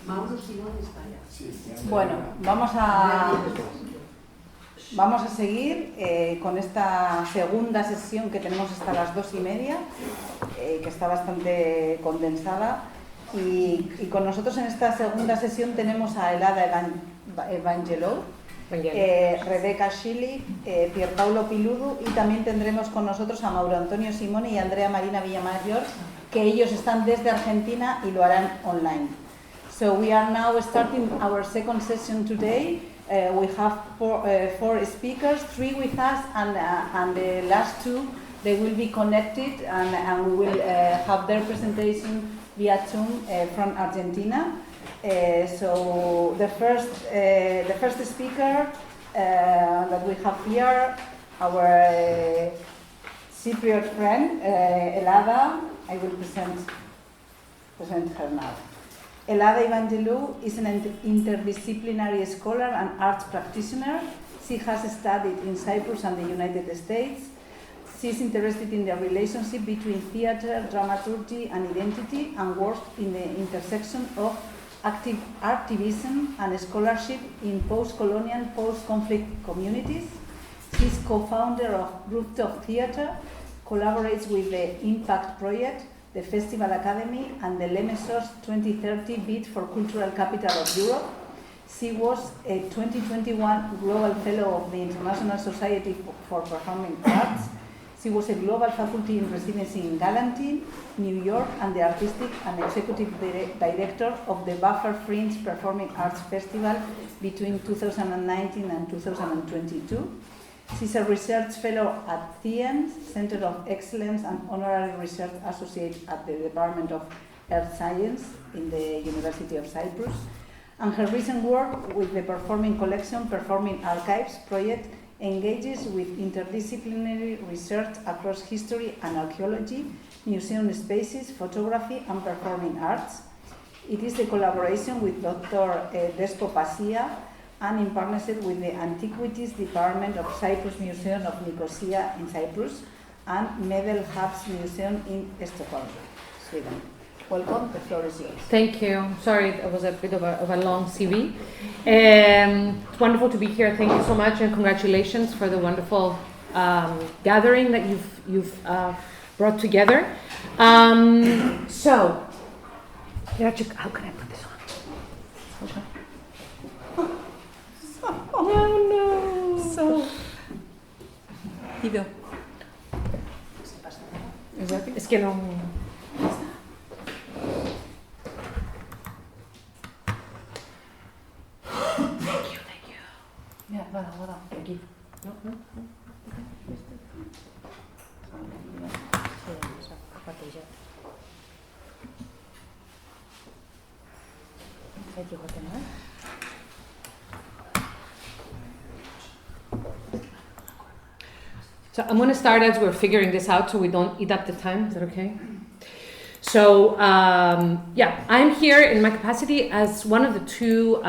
Mauro, Simone, España. Bueno, vamos a seguir con esta segunda sesión que tenemos hasta las 2:30, que está bastante condensada. Y con nosotros en esta segunda sesión tenemos a Ellada Evangelou, Shelley, Pierpaolo Piludu, y también tendremos con nosotros a Mauro Antonio Simone y Andrea Marina Villamayor, que ellos están desde Argentina y lo harán online. So we are now starting our second session today. We have four speakers, 3 with us, and the last 2 they will be connected, and we will have their presentation via Zoom from Argentina. So the first speaker that we have here, our Cypriot friend, Ellada. I will present her now. Ellada Evangelou is an interdisciplinary scholar and arts practitioner. She has studied in Cyprus and the United States. She is interested in the relationship between theater, dramaturgy, and identity, and works in the intersection of active activism and scholarship in post-colonial, post-conflict communities. She is co-founder of Rooftop Theater, collaborates with the Impact Project, the Festival Academy, and the Lemesos 2030 bid for Cultural Capital of Europe. She was a 2021 Global Fellow of the International Society for Performing Arts. She was a Global Faculty in Residency in Galantine, New York, and the Artistic and Executive Director of the Buffer Fringe Performing Arts Festival between 2019 and 2022. She's a research fellow at CYENS, Center of Excellence, and honorary research associate at the Department of Earth Science in the University of Cyprus. And her recent work with the Performing Collection Performing Archives project engages with interdisciplinary research across history and archaeology, museum spaces, photography, and performing arts. It is a collaboration with Dr. Despo Pasia, and in partnership with the Antiquities Department of Cyprus Museum of Nicosia in Cyprus and Medelhavs Museum in Stockholm, Sweden. Welcome, the floor is yours. Thank you. Sorry, it was a bit of a long CV. It's wonderful to be here. Thank you so much, and congratulations for the wonderful gathering that you've brought together. So, Iratxe, how can I put this on? Okay. Oh no! So, Ido. Es que no. Thank you. Yeah, voilà, aquí. No. So I'm going to start as we're figuring this out so we don't eat up the time. Is that okay? So, I'm here in my capacity as one of the 2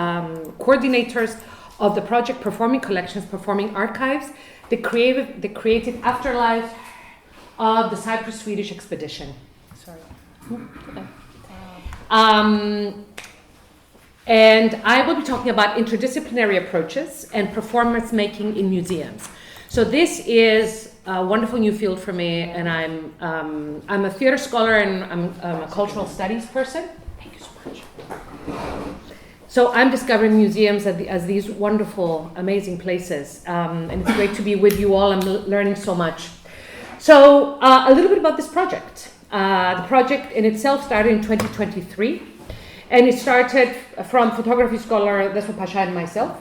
coordinators of the project Performing Collections, Performing Archives, the creative afterlives of the Cyprus Swedish expedition. Sorry. And I will be talking about interdisciplinary approaches and performance making in museums. So this is a wonderful new field for me, and I'm a theater scholar and I'm a cultural studies person. Thank you so much. So I'm discovering museums as these wonderful, amazing places, and it's great to be with you all. I'm learning so much. So a little bit about this project. The project in itself started in 2023, and it started from photography scholar Despo Pasha and myself.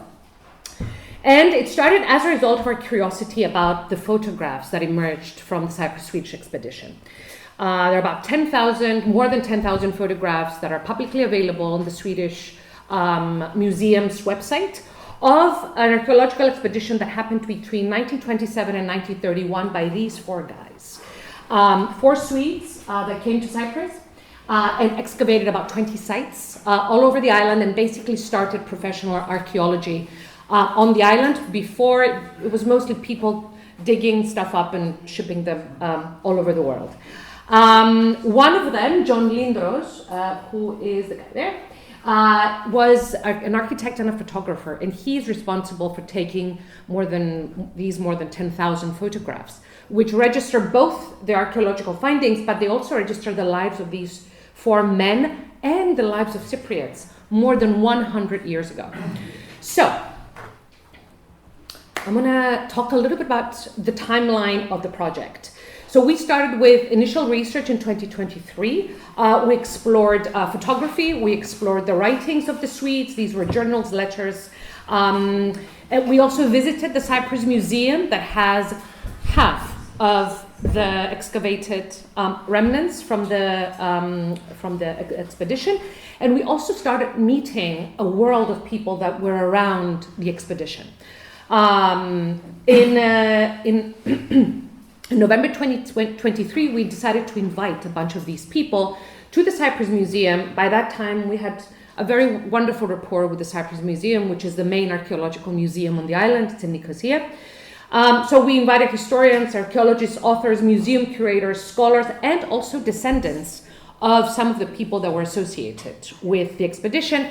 And it started as a result of our curiosity about the photographs that emerged from the Cyprus-Swedish expedition. There are about 10,000, more than 10,000 photographs that are publicly available on the Swedish Museum's website of an archaeological expedition that happened between 1927 and 1931 by these four guys. Four Swedes that came to Cyprus and excavated about 20 sites all over the island and basically started professional archaeology on the island. Before, it was mostly people digging stuff up and shipping them all over the world. One of them, John Lindros, who is the guy there, was an architect and a photographer, and he's responsible for taking more than 10,000 photographs, which register both the archaeological findings, but they also register the lives of these four men and the lives of Cypriots more than 100 years ago. So, I'm going to talk a little bit about the timeline of the project. So we started with initial research in 2023. We explored photography, we explored the writings of the Swedes. These were journals, letters. And we also visited the Cyprus Museum that has half of the excavated remnants from the expedition. And we also started meeting a world of people that were around the expedition. In November 2023, we decided to invite a bunch of these people to the Cyprus Museum. By that time, we had a very wonderful rapport with the Cyprus Museum, which is the main archaeological museum on the island. It's in Nicosia. So we invited historians, archaeologists, authors, museum curators, scholars, and also descendants of some of the people that were associated with the expedition.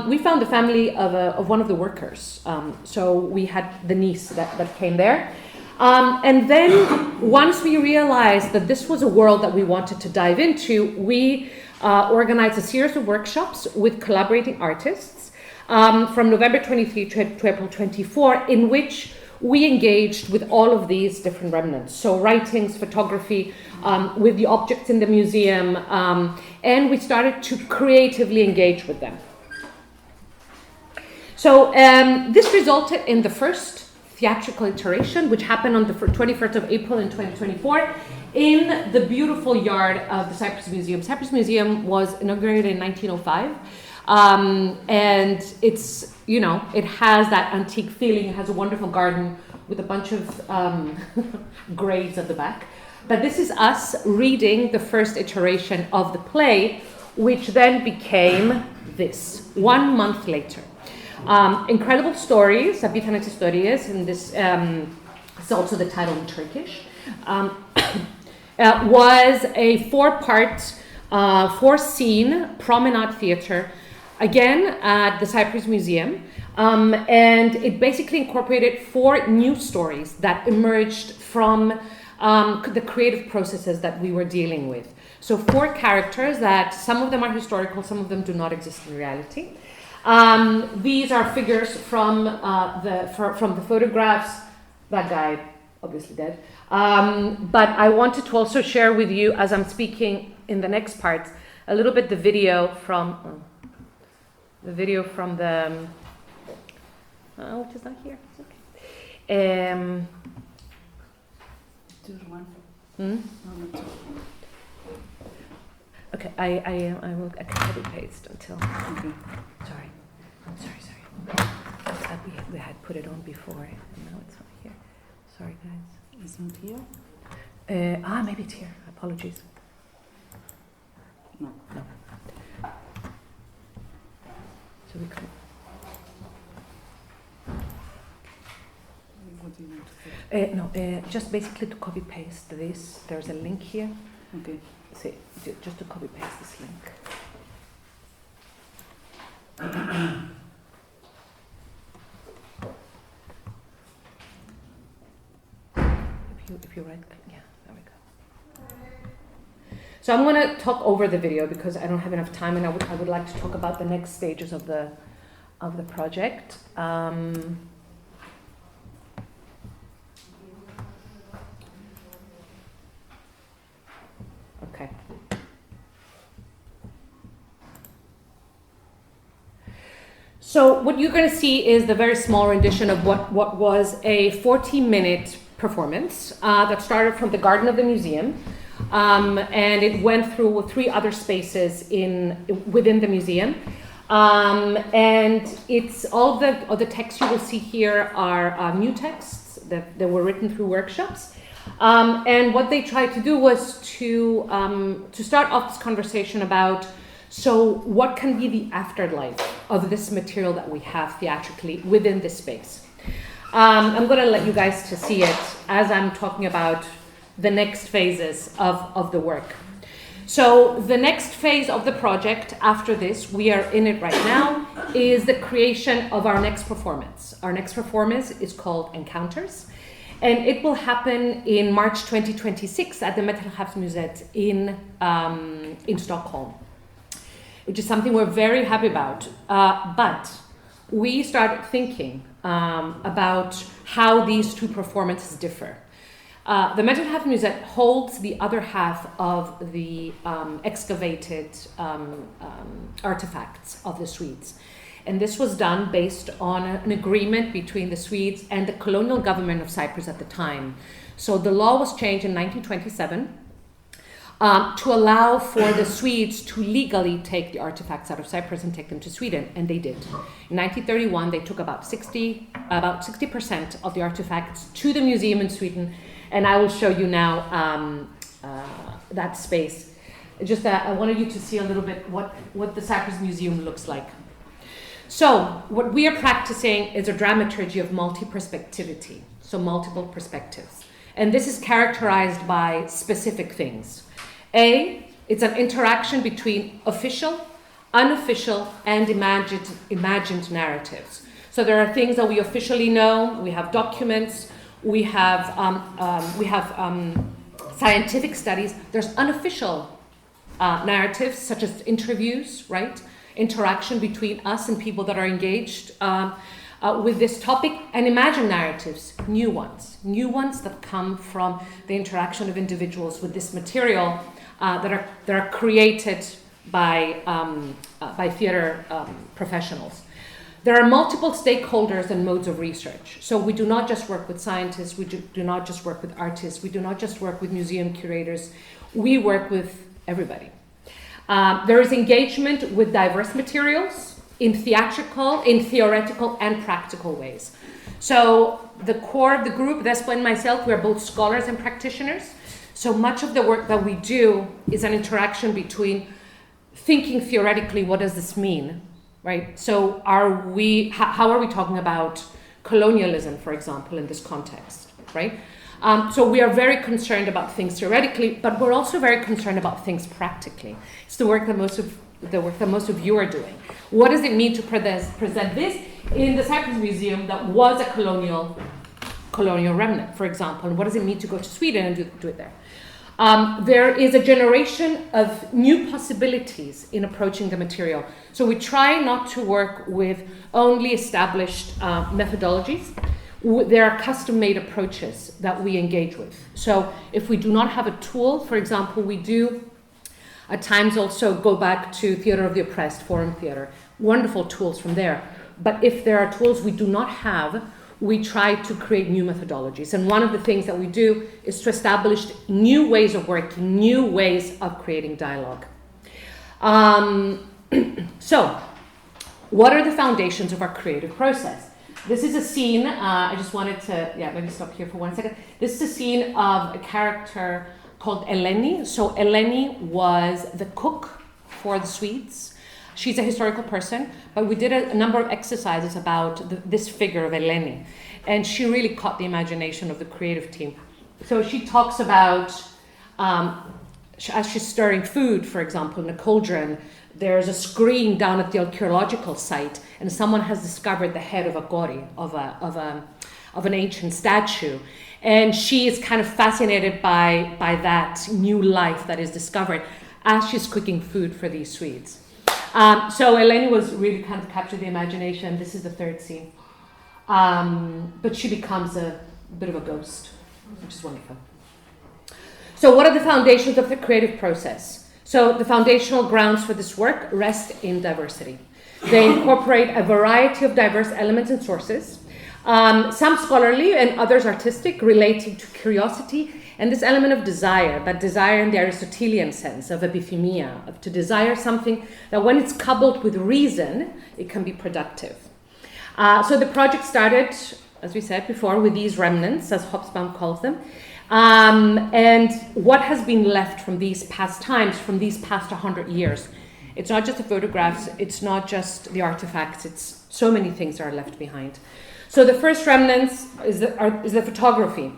We found the family of one of the workers. So we had the niece that came there. And then once we realized that this was a world that we wanted to dive into, we organized a series of workshops with collaborating artists from November 23 to April 24, in which we engaged with all of these different remnants. So writings, photography, with the objects in the museum, and we started to creatively engage with them. So this resulted in the first theatrical iteration, which happened on the 21st of April in 2024 in the beautiful yard of the Cyprus Museum. Cyprus Museum was inaugurated in 1905, and it's, you know, it has that antique feeling. It has a wonderful garden with a bunch of graves at the back. But this is us reading the first iteration of the play, which then became this 1 month later. Incredible stories, Απίθανες ιστορίες, and this is also the title in Turkish, was a four-scene promenade theater, again at the Cyprus Museum, and it basically incorporated 4 new stories that emerged from the creative processes that we were dealing with. So 4 characters that some of them are historical, some of them do not exist in reality. These are figures from the photographs. That guy, obviously dead. But I wanted to also share with you, as I'm speaking in the next part, a little bit the video from which is not here. It's okay. Okay, I will copy paste until. Okay. Sorry. We had put it on before, and now it's not here. Sorry, guys. It's not here? Maybe it's here. Apologies. No. So we can. What do you want to say? Just basically to copy paste this. There's a link here. Okay. See, just to copy paste this link. If you right click, yeah, there we go. So I'm going to talk over the video because I don't have enough time, and I would like to talk about the next stages of the project. Okay. So So what you're going to see is the very small rendition of what was a 40-minute performance that started from the garden of the museum, and it went through 3 other spaces within the museum. And it's all the texts you will see here are new texts that were written through workshops. And what they tried to do was to start off this conversation about, so what can be the afterlife of this material that we have theatrically within this space? I'm going to let you guys to see it as I'm talking about the next phases of the work. So the next phase of the project after this, we are in it right now, is the creation of our next performance. Our next performance is called Encounters, and it will happen in March 2026 at the Medelhavsmuseet in Stockholm, which is something we're very happy about. But we started thinking about how these 2 performances differ. The Medelhavsmuseet holds the other half of the excavated artifacts of the Swedes. And this was done based on an agreement between the Swedes and the colonial government of Cyprus at the time. So the law was changed in 1927 to allow for the Swedes to legally take the artifacts out of Cyprus and take them to Sweden, and they did. In 1931, they took about 60% of the artifacts to the museum in Sweden, and I will show you now that space. Just I wanted you to see a little bit what the Cyprus Museum looks like. So what we are practicing is a dramaturgy of multi-perspectivity, so multiple perspectives. And this is characterized by specific things. It's an interaction between official, unofficial, and imagined narratives. So there are things that we officially know, we have documents, we have scientific studies. There's unofficial narratives, such as interviews, right? Interaction between us and people that are engaged with this topic, and imagined narratives, new ones that come from the interaction of individuals with this material that are created by theater professionals. There are multiple stakeholders and modes of research. So we do not just work with scientists, we do not just work with artists, we do not just work with museum curators, we work with everybody. There is engagement with diverse materials in theoretical and practical ways. So the core of the group, Vespa and myself, we are both scholars and practitioners. So much of the work that we do is an interaction between thinking theoretically, what does this mean, right? So how are we talking about colonialism, for example, in this context, right? So we are very concerned about things theoretically, but we're also very concerned about things practically. It's the work that most of you are doing. What does it mean to present this in the Cyprus Museum that was a colonial remnant, for example? And what does it mean to go to Sweden and do it there? There is a generation of new possibilities in approaching the material. So we try not to work with only established methodologies. There are custom-made approaches that we engage with. So if we do not have a tool, for example, we do at times also go back to Theater of the Oppressed, Forum Theater, wonderful tools from there. But if there are tools we do not have, we try to create new methodologies. And one of the things that we do is to establish new ways of working, new ways of creating dialogue. So, what are the foundations of our creative process? This is a scene, I just wanted to, maybe stop here for 1 second. This is a scene of a character called Eleni. So Eleni was the cook for the Swedes. She's a historical person, but we did a number of exercises about this figure of Eleni. And she really caught the imagination of the creative team. So she talks about, as she's stirring food, for example, in a cauldron, there's a screen down at the archaeological site, and someone has discovered the head of a gori, of an ancient statue. And she is kind of fascinated by that new life that is discovered as she's cooking food for these Swedes. So Eleni was really kind of captured the imagination. This is the third scene. But she becomes a bit of a ghost, which is wonderful. So what are the foundations of the creative process? So the foundational grounds for this work rest in diversity. They incorporate a variety of diverse elements and sources, some scholarly and others artistic, relating to curiosity and this element of desire, that desire in the Aristotelian sense of epithemia, of to desire something that when it's coupled with reason, it can be productive. So the project started, as we said before, with these remnants, as Hobsbawm calls them. And what has been left from these past times, from these past 100 years? It's not just the photographs, it's not just the artifacts, it's so many things that are left behind. So the first remnants is the photography.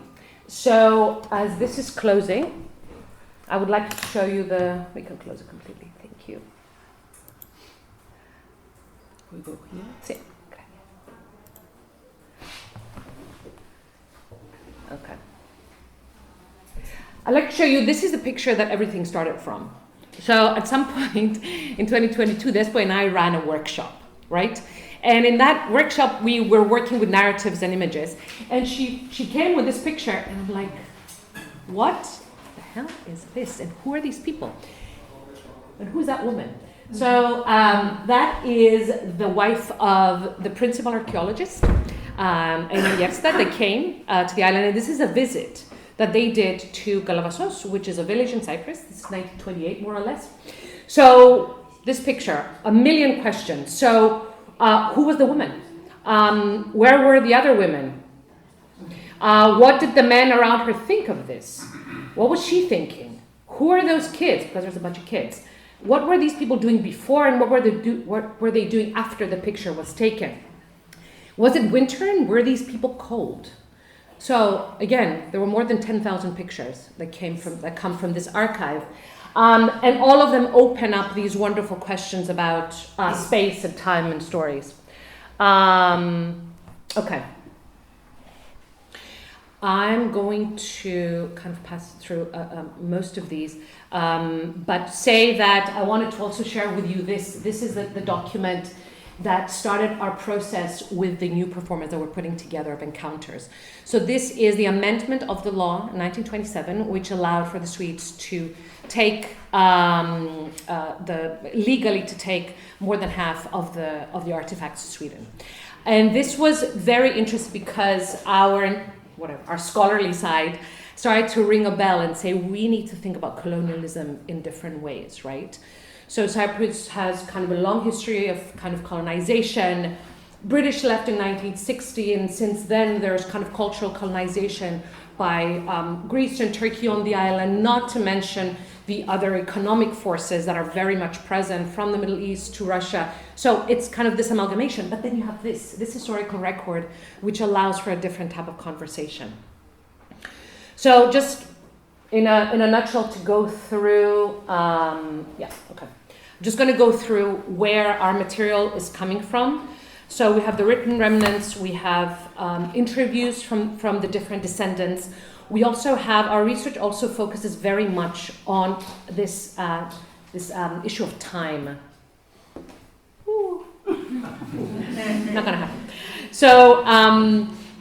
So as this is closing, I would like to show you we can close it completely, thank you. We go here. Sí. Okay. I'd like to show you, this is the picture that everything started from. So at some point in 2022, Despo and I ran a workshop, right? And in that workshop, we were working with narratives and images. And she came with this picture, and I'm like, what the hell is this? And who are these people? And who's that woman? So that is the wife of the principal archaeologist, and Yersta. They came to the island, and this is a visit that they did to Galavasos, which is a village in Cyprus. This is 1928, more or less. So this picture, a million questions. So who was the woman? Where were the other women? What did the men around her think of this? What was she thinking? Who are those kids? Because there's a bunch of kids. What were these people doing before, and what were they doing after the picture was taken? Was it winter, and were these people cold? So again, there were more than 10,000 pictures that come from this archive. And all of them open up these wonderful questions about space and time and stories. Okay. I'm going to kind of pass through most of these, but say that I wanted to also share with you this. This is the document that started our process with the new performance that we're putting together of encounters. So this is the amendment of the law in 1927, which allowed for the Swedes to take legally to take more than half of the artifacts to Sweden. And this was very interesting because our scholarly side started to ring a bell and say, we need to think about colonialism in different ways, right? So Cyprus has kind of a long history of kind of colonization. British left in 1960, and since then there's kind of cultural colonization by Greece and Turkey on the island, not to mention the other economic forces that are very much present from the Middle East to Russia. So it's kind of this amalgamation, but then you have this historical record which allows for a different type of conversation. So just in a nutshell to go through, I'm just going to go through where our material is coming from. So we have the written remnants, we have interviews from the different descendants. We also have, our research also focuses very much on this issue of time. Not gonna happen. So,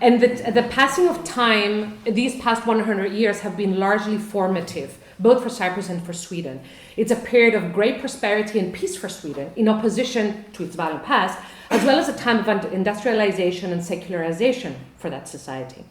and the passing of time, these past 100 years have been largely formative, both for Cyprus and for Sweden. It's a period of great prosperity and peace for Sweden, in opposition to its violent past, as well as a time of industrialization and secularization for that society.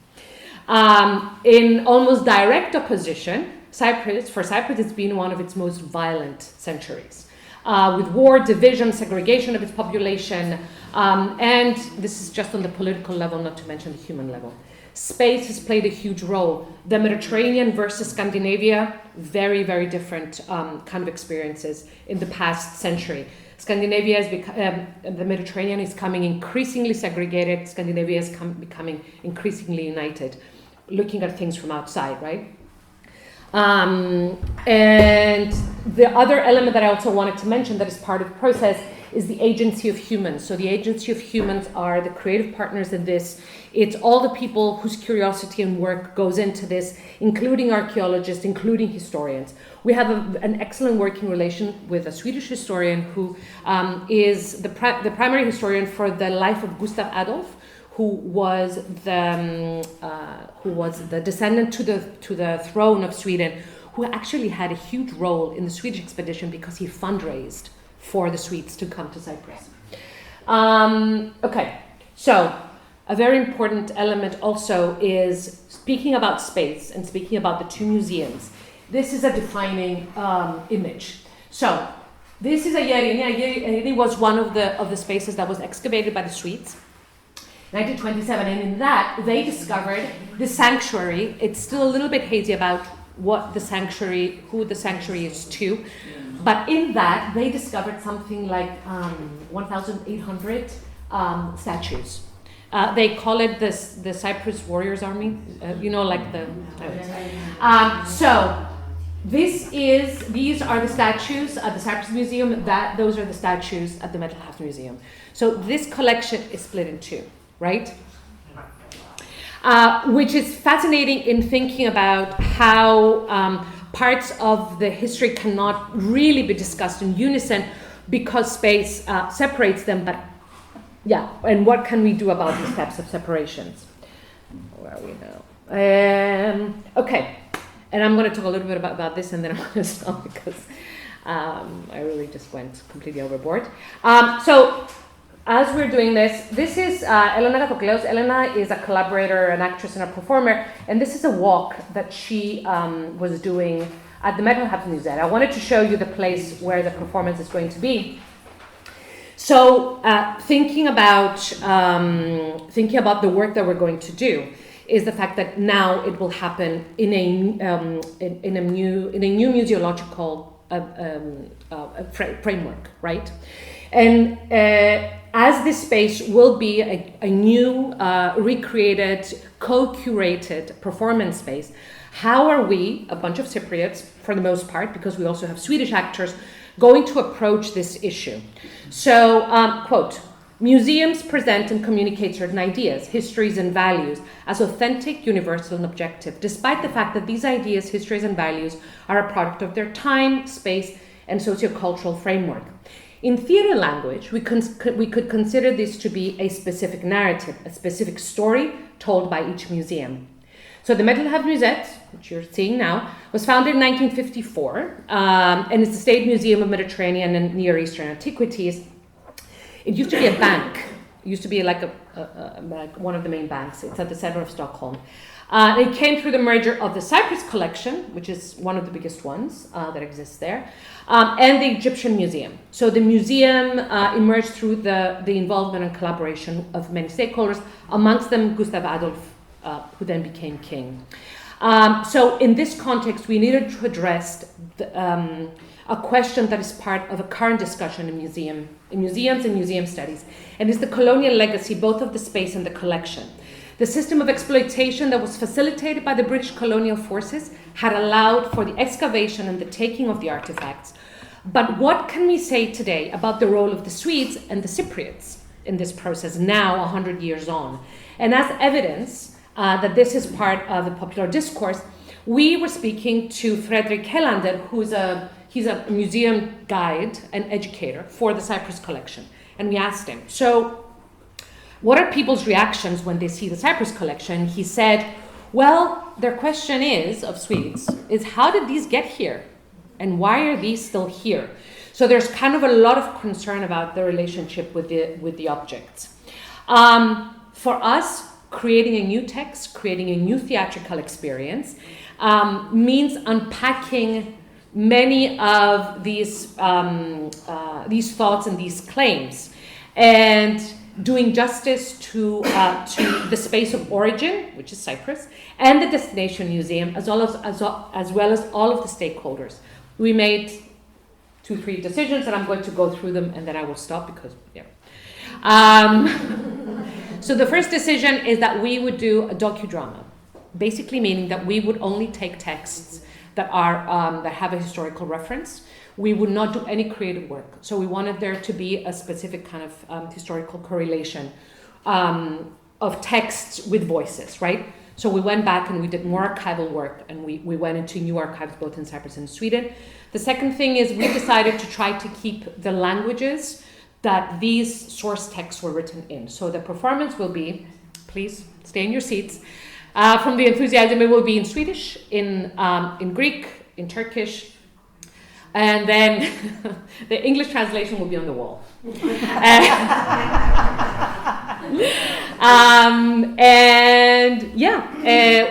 In almost direct opposition, Cyprus, it's been one of its most violent centuries, with war, division, segregation of its population, and this is just on the political level, not to mention the human level. Space has played a huge role. The Mediterranean versus Scandinavia, very, very different kind of experiences in the past century. Scandinavia the Mediterranean is becoming increasingly segregated. Scandinavia is becoming increasingly united, looking at things from outside, right? And the other element that I also wanted to mention that is part of the process is the agency of humans. So the agency of humans are the creative partners in this. It's all the people whose curiosity and work goes into this, including archaeologists, including historians. We have an excellent working relation with a Swedish historian who is the primary historian for the life of Gustav Adolf, who was the descendant to the throne of Sweden, who actually had a huge role in the Swedish expedition because he fundraised for the Swedes to come to Cyprus. Okay, so a very important element also is speaking about space and speaking about the two museums. This is a defining image. So this is a Yerini. Yerini was one of the spaces that was excavated by the Swedes, 1927, and in that they discovered the sanctuary. It's still a little bit hazy about what the sanctuary, who the sanctuary is to, but in that they discovered something like 1,800 statues. They call it the Cyprus Warriors Army, like the. So these are the statues at the Cyprus Museum. Those are the statues at the Metal Half Museum. So this collection is split in two, right? Which is fascinating in thinking about how parts of the history cannot really be discussed in unison because space separates them. But yeah, and what can we do about these types of separations? Where are we now? Okay, and I'm going to talk a little bit about this, and then I'm going to stop because I really just went completely overboard. So as we're doing this is Elena Gatokleos. Elena is a collaborator, an actress, and a performer, and this is a walk that she was doing at the Metal Half Museum. I wanted to show you the place where the performance is going to be. So thinking about the work that we're going to do is the fact that now it will happen in a new museological framework, right? And as this space will be a new, recreated, co-curated performance space, how are we, a bunch of Cypriots, for the most part, because we also have Swedish actors, going to approach this issue? So, quote, museums present and communicate certain ideas, histories, and values as authentic, universal, and objective, despite the fact that these ideas, histories, and values are a product of their time, space, and sociocultural framework. In theater language, we could consider this to be a specific narrative, a specific story told by each museum. So the Metal Half Museum, which you're seeing now, was founded in 1954, and it's the State Museum of Mediterranean and Near Eastern Antiquities. It used to be a bank. It used to be like one of the main banks. It's at the center of Stockholm. It came through the merger of the Cyprus collection, which is one of the biggest ones that exists there, and the Egyptian Museum. So the museum emerged through the involvement and collaboration of many stakeholders, amongst them Gustav Adolf, who then became king. So in this context, we needed to address a question that is part of a current discussion in museums and museum studies, and is the colonial legacy both of the space and the collection. The system of exploitation that was facilitated by the British colonial forces had allowed for the excavation and the taking of the artifacts. But what can we say today about the role of the Swedes and the Cypriots in this process now, 100 years on? And as evidence that this is part of the popular discourse, we were speaking to Fredrik Hellander, he's a museum guide and educator for the Cyprus collection. And we asked him, so what are people's reactions when they see the Cyprus collection? He said, well, their question of Swedes, is how did these get here? And why are these still here? So there's kind of a lot of concern about the relationship with the objects. For us, creating a new text, creating a new theatrical experience, means unpacking many of these thoughts and these claims, and doing justice to the space of origin, which is Cyprus, and the destination museum, as well as all of the stakeholders. We made 2-3 decisions, and I'm going to go through them, and then I will stop because, yeah. So the first decision is that we would do a docudrama, basically meaning that we would only take texts that have a historical reference. We would not do any creative work. So we wanted there to be a specific kind of historical correlation of texts with voices, right? So we went back and we did more archival work, and we went into new archives both in Cyprus and Sweden. The second thing is we decided to try to keep the languages that these source texts were written in. So the performance will be, please stay in your seats, from the enthusiasm, it will be in Swedish, in Greek, in Turkish, And then the English translation will be on the wall.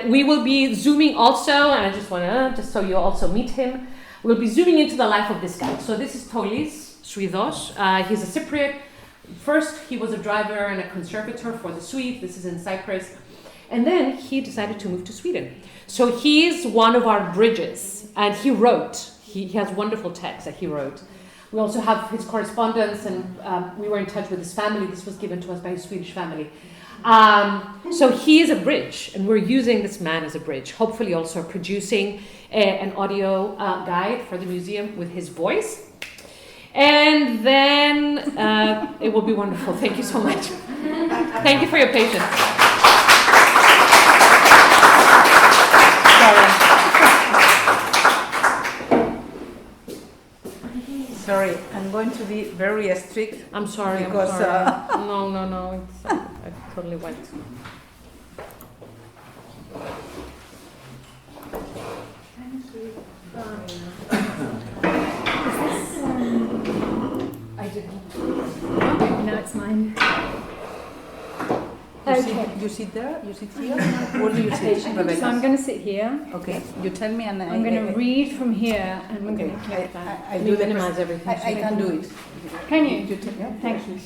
We will be zooming also, and I just want to, just so you also meet him, we'll be zooming into the life of this guy. So this is Tolis Swidos. He's a Cypriot. First, he was a driver and a conservator for the Swedes. This is in Cyprus. And then he decided to move to Sweden. So he's one of our bridges, and he wrote. He has wonderful texts that he wrote. We also have his correspondence, and we were in touch with his family. This was given to us by his Swedish family. So he is a bridge, and we're using this man as a bridge, hopefully also producing an audio guide for the museum with his voice. And then it will be wonderful. Thank you so much. Thank you for your patience. Sorry, I'm going to be very strict. I'm sorry. Because, I'm sorry. No. It's, I totally went. Thank you. I didn't. No, it's mine. You sit there? You sit here? Where do you sit, Rebecca? So I'm going to sit here. Okay, you tell me and I'm going to read from here and I'm Okay, going to click that. I You do the minimize everything. I can do it. Can you? Yeah. Thank you.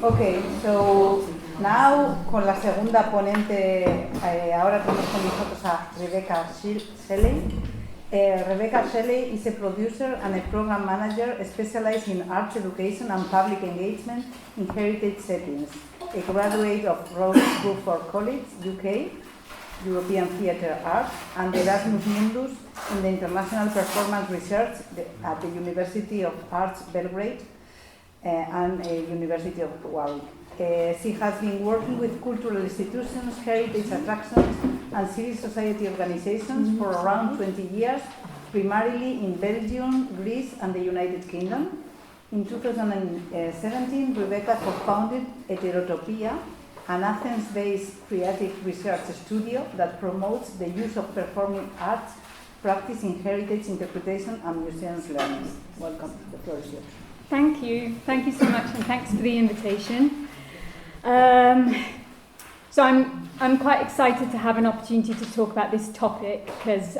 Okay, so now con la segunda ponente, ahora tenemos con nosotros a Rebecca Shelley. Rebecca Shelley is a producer and a program manager specialized in arts education and public engagement in heritage settings. A graduate of Rooftop College, UK, European Theatre Arts, and Erasmus Mundus in the International Performance Research at the University of Arts Belgrade and University of Warwick. She has been working with cultural institutions, heritage attractions, and civil society organizations for around 20 years, primarily in Belgium, Greece, and the United Kingdom. In 2017, Rebecca co-founded Heterotopia, an Athens-based creative research studio that promotes the use of performing arts practice in heritage interpretation and museums learning. Welcome, the floor is yours. Thank you. Thank you so much and thanks for the invitation. So I'm quite excited to have an opportunity to talk about this topic because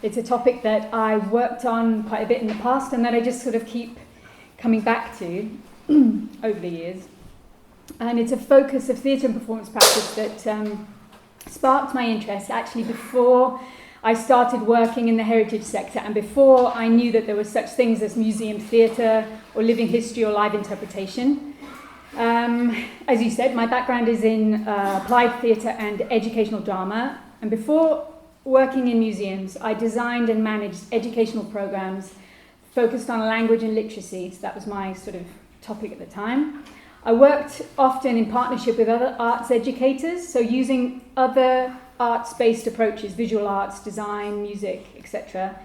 it's a topic that I worked on quite a bit in the past and that I just sort of keep coming back to over the years. And it's a focus of theatre and performance practice that sparked my interest actually before I started working in the heritage sector and before I knew that there were such things as museum theatre or living history or live interpretation. As you said, my background is in applied theatre and educational drama, and before working in museums, I designed and managed educational programs focused on language and literacy, so that was my sort of topic at the time. I worked often in partnership with other arts educators, so using other arts-based approaches, visual arts, design, music, etc.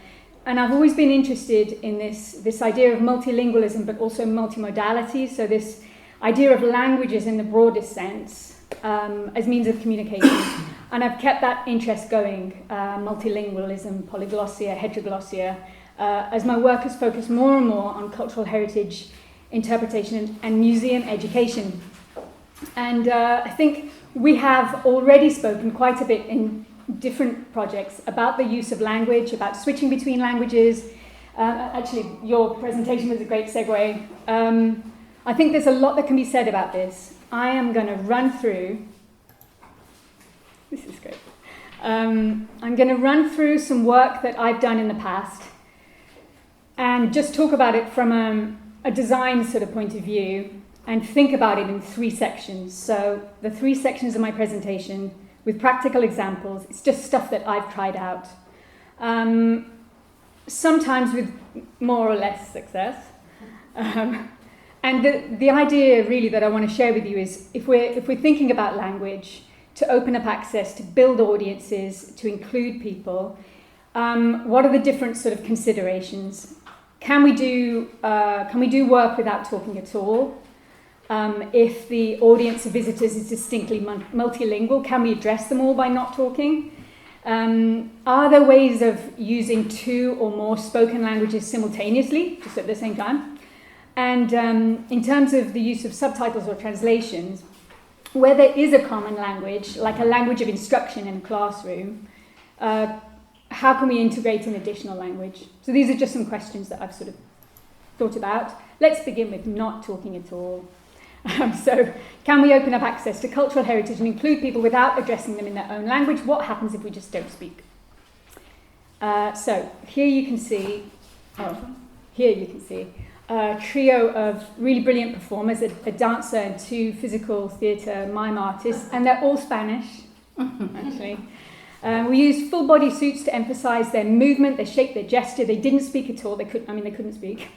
And I've always been interested in this idea of multilingualism, but also multimodality, so this idea of languages in the broadest sense as means of communication. And I've kept that interest going, multilingualism, polyglossia, heteroglossia, as my work has focused more and more on cultural heritage interpretation and museum education. And I think we have already spoken quite a bit in different projects about the use of language, about switching between languages. Actually, your presentation was a great segue. I think there's a lot that can be said about this. I am going to run through, this is great. I'm going to run through some work that I've done in the past and just talk about it from a design sort of point of view and think about it in 3 sections. So the 3 sections of my presentation with practical examples, it's just stuff that I've tried out. Sometimes with more or less success. And the idea really that I want to share with you is if we're thinking about language, to open up access, to build audiences, to include people, what are the different sort of considerations? Can we do work without talking at all? If the audience of visitors is distinctly multilingual, can we address them all by not talking? Are there ways of using 2 or more spoken languages simultaneously, just at the same time? And in terms of the use of subtitles or translations, where there is a common language, like a language of instruction in a classroom, how can we integrate an additional language? So these are just some questions that I've sort of thought about. Let's begin with not talking at all. So, can we open up access to cultural heritage and include people without addressing them in their own language? What happens if we just don't speak? So, here you can see a trio of really brilliant performers, a dancer and 2 physical theatre mime artists, and they're all Spanish, actually. We used full body suits to emphasise their movement, their shape, their gesture. They didn't speak at all. They couldn't speak.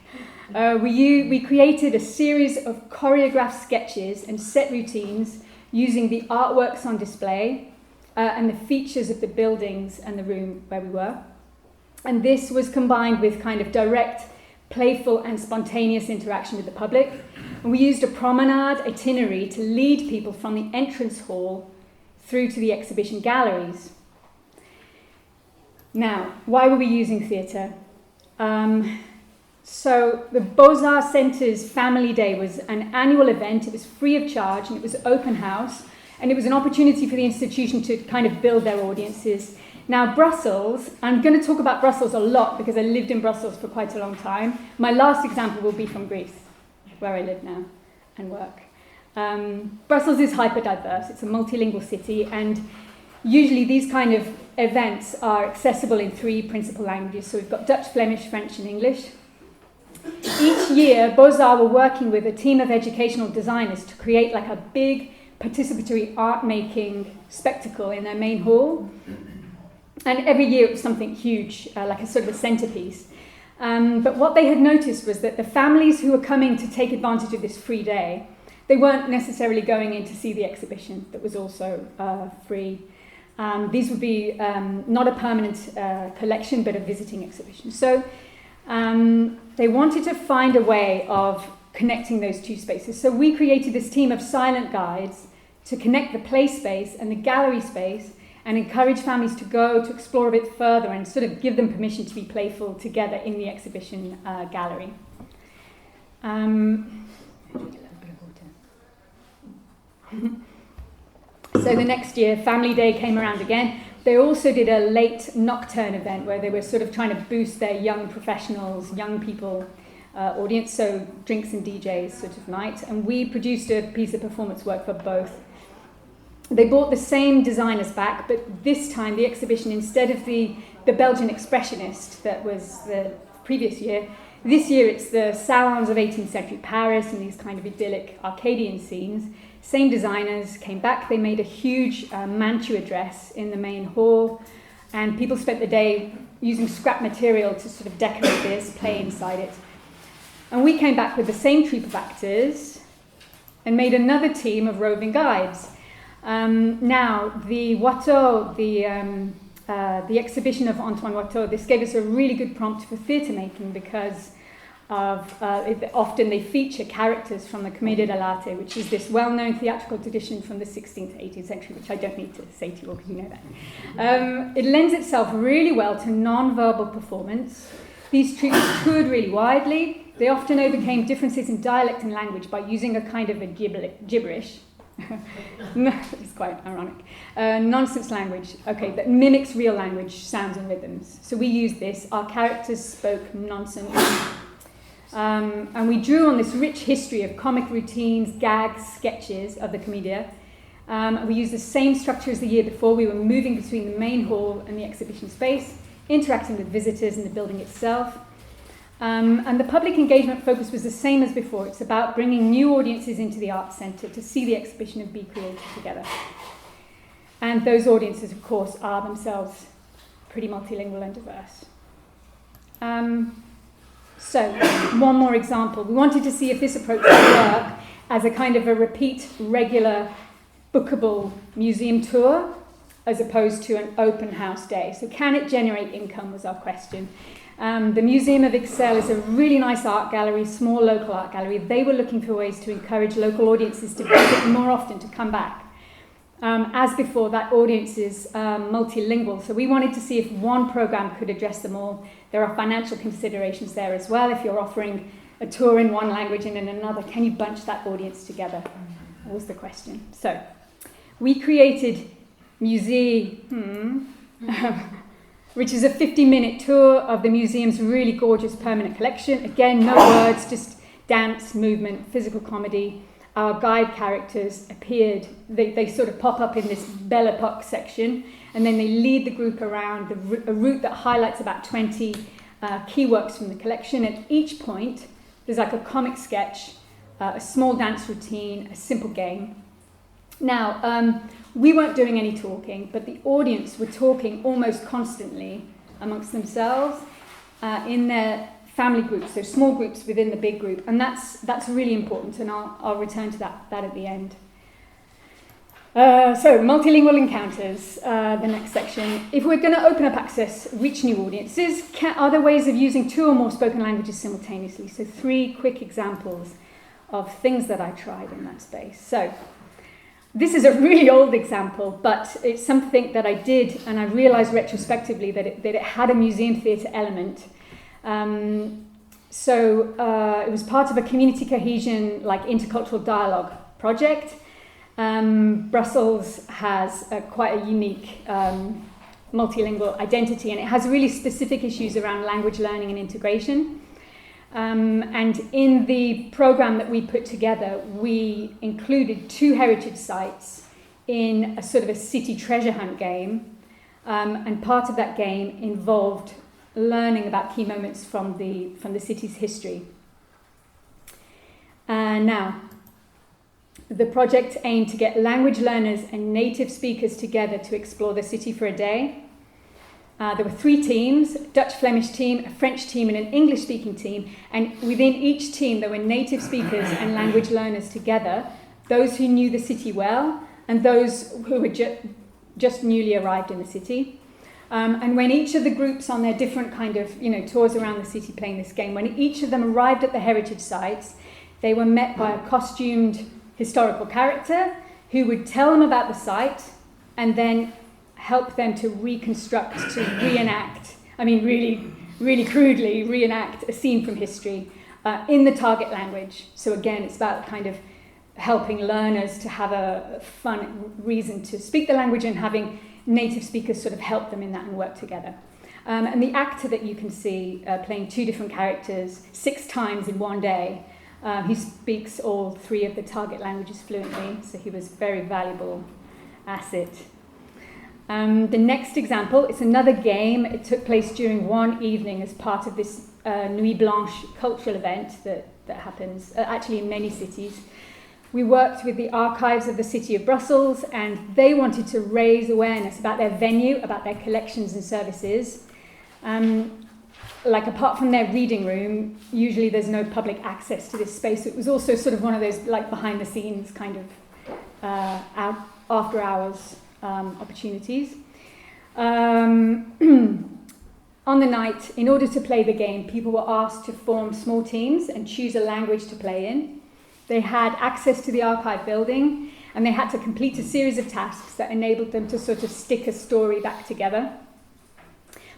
We created a series of choreographed sketches and set routines using the artworks on display and the features of the buildings and the room where we were. And this was combined with kind of direct, playful and spontaneous interaction with the public. And we used a promenade itinerary to lead people from the entrance hall through to the exhibition galleries. Now, why were we using theatre? So the Beaux-Arts Centre's Family Day was an annual event. It was free of charge and it was open house. And it was an opportunity for the institution to kind of build their audiences. Now, Brussels, I'm going to talk about Brussels a lot because I lived in Brussels for quite a long time. My last example will be from Greece, where I live now and work. Brussels is hyper-diverse. It's a multilingual city, and usually these kind of events are accessible in 3 principal languages. So we've got Dutch, Flemish, French, and English. Each year, Beaux-Arts were working with a team of educational designers to create like a big participatory art-making spectacle in their main hall. And every year it was something huge, like a sort of a centerpiece. But what they had noticed was that the families who were coming to take advantage of this free day, they weren't necessarily going in to see the exhibition that was also free. These would be not a permanent collection, but a visiting exhibition. So they wanted to find a way of connecting those 2 spaces. So we created this team of silent guides to connect the play space and the gallery space and encourage families to go to explore a bit further and sort of give them permission to be playful together in the exhibition gallery. So the next year, Family Day came around again. They also did a late nocturne event where they were sort of trying to boost their young professionals, young people audience, so drinks and DJs sort of night. And we produced a piece of performance work for both. They brought the same designers back, but this time the exhibition, instead of the Belgian expressionist that was the previous year, this year it's the salons of 18th century Paris and these kind of idyllic Arcadian scenes. Same designers came back. They made a huge mantua dress in the main hall, and people spent the day using scrap material to sort of decorate this, play inside it. And we came back with the same troupe of actors and made another team of roving guides. Now, the Watteau, the exhibition of Antoine Watteau, this gave us a really good prompt for theatre making because often they feature characters from the Commedia dell'arte, which is this well-known theatrical tradition from the 16th to 18th century, which I don't need to say to you all because you know that. It lends itself really well to non-verbal performance. These troupes toured really widely. They often overcame differences in dialect and language by using a kind of a gibberish. It's quite ironic. Nonsense language, okay, that mimics real language, sounds and rhythms. So we used this. Our characters spoke nonsense. And we drew on this rich history of comic routines, gags, sketches of the Commedia. We used the same structure as the year before. We were moving between the main hall and the exhibition space, interacting with visitors in the building itself. And the public engagement focus was the same as before. It's about bringing new audiences into the Arts Centre to see the exhibition and be creative together. And those audiences, of course, are themselves pretty multilingual and diverse. So, one more example. We wanted to see if this approach would work as a kind of a repeat, regular, bookable museum tour as opposed to an open house day. So can it generate income was our question. The Museum of Ixelles is a really nice art gallery, small local art gallery. They were looking for ways to encourage local audiences to visit more often, to come back. As before, that audience is multilingual, so we wanted to see if one program could address them all. There are financial considerations there as well. If you're offering a tour in one language and in another, can you bunch that audience together? That was the question. So we created Museo, which is a 50-minute tour of the museum's really gorgeous permanent collection. Again, no words, just dance, movement, physical comedy. Our guide characters appeared, they sort of pop up in this Belle Epoque section, and then they lead the group around a route that highlights about 20 key works from the collection. At each point, there's like a comic sketch, a small dance routine, a simple game. Now, we weren't doing any talking, but the audience were talking almost constantly amongst themselves in their family groups, so small groups within the big group, and that's really important, and I'll return to that at the end. So multilingual encounters, the next section. If we're going to open up access, reach new audiences, are there ways of using 2 or more spoken languages simultaneously? So 3 quick examples of things that I tried in that space. So this is a really old example, but it's something that I did, and I realized retrospectively that it had a museum theatre element. So it was part of a community cohesion, like intercultural dialogue project. Brussels has quite a unique multilingual identity, and it has really specific issues around language learning and integration. And in the program that we put together, we included 2 heritage sites in a sort of a city treasure hunt game, and part of that game involved learning about key moments from the city's history. Now, the project aimed to get language learners and native speakers together to explore the city for a day. There were 3 teams, a Dutch-Flemish team, a French team, and an English-speaking team. And within each team, there were native speakers and language learners together, those who knew the city well, and those who were just newly arrived in the city. And when each of the groups on their different kind of, tours around the city playing this game, when each of them arrived at the heritage sites, they were met by a costumed historical character who would tell them about the site and then help them to reconstruct, to reenact, really, really crudely reenact a scene from history in the target language. So again, it's about kind of helping learners to have a fun reason to speak the language and having native speakers sort of help them in that and work together. And the actor that you can see playing 2 different characters 6 times in one day, he speaks all 3 of the target languages fluently, so he was a very valuable asset. The next example, it's another game. It took place during one evening as part of this Nuit Blanche cultural event that happens actually in many cities. We worked with the archives of the city of Brussels, and they wanted to raise awareness about their venue, about their collections and services. Apart from their reading room, usually there's no public access to this space. It was also sort of one of those behind the scenes kind of after hours opportunities. On the night, in order to play the game, people were asked to form small teams and choose a language to play in. They had access to the archive building, and they had to complete a series of tasks that enabled them to sort of stick a story back together.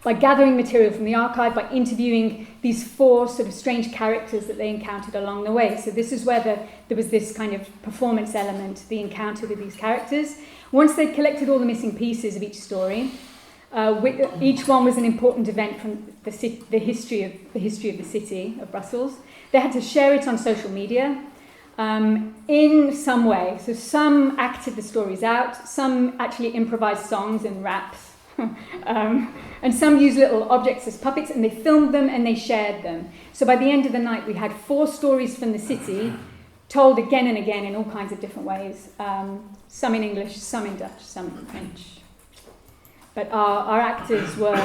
By gathering material from the archive, by interviewing these 4 sort of strange characters that they encountered along the way. So this is where there was this kind of performance element, the encounter with these characters. Once they'd collected all the missing pieces of each story, each one was an important event from the history of the city of Brussels. They had to share it on social media. In some way. So some acted the stories out, some actually improvised songs and raps, and some used little objects as puppets, and they filmed them and they shared them. So by the end of the night, we had 4 stories from the city, told again and again in all kinds of different ways, some in English, some in Dutch, some in French. But our actors were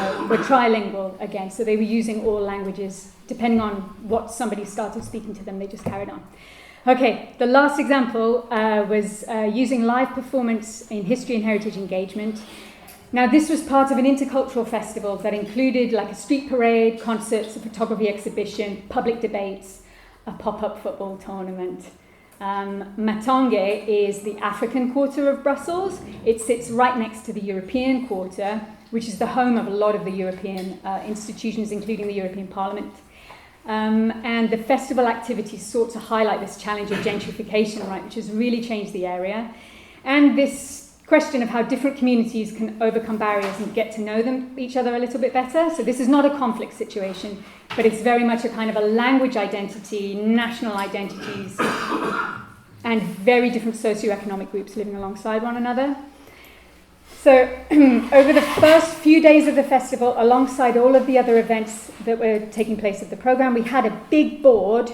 trilingual again, so they were using all languages. Depending on what somebody started speaking to them, they just carried on. Okay, the last example was using live performance in history and heritage engagement. Now, this was part of an intercultural festival that included a street parade, concerts, a photography exhibition, public debates, a pop-up football tournament. Matonge is the African quarter of Brussels. It sits right next to the European quarter, which is the home of a lot of the European institutions, including the European Parliament. And the festival activities sought to highlight this challenge of gentrification, right, which has really changed the area. And this question of how different communities can overcome barriers and get to know each other a little bit better. So this is not a conflict situation, but it's very much a kind of a language identity, national identities, and very different socioeconomic groups living alongside one another. So over the first few days of the festival, alongside all of the other events that were taking place at the program, we had a big board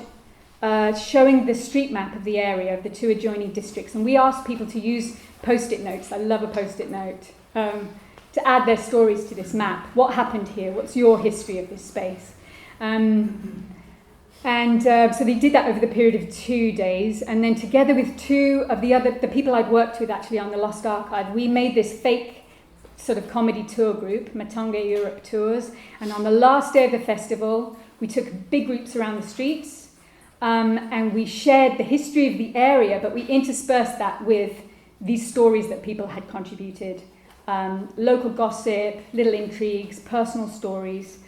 showing the street map of the area of the two adjoining districts. And we asked people to use post-it notes. I love a post-it note. To add their stories to this map. What happened here? What's your history of this space? So they did that over the period of 2 days, and then together with two of the people I'd worked with actually on the Lost Archive, we made this fake sort of comedy tour group, Matonge Europe Tours, and on the last day of the festival, we took big groups around the streets, and we shared the history of the area, but we interspersed that with these stories that people had contributed, local gossip, little intrigues, personal stories,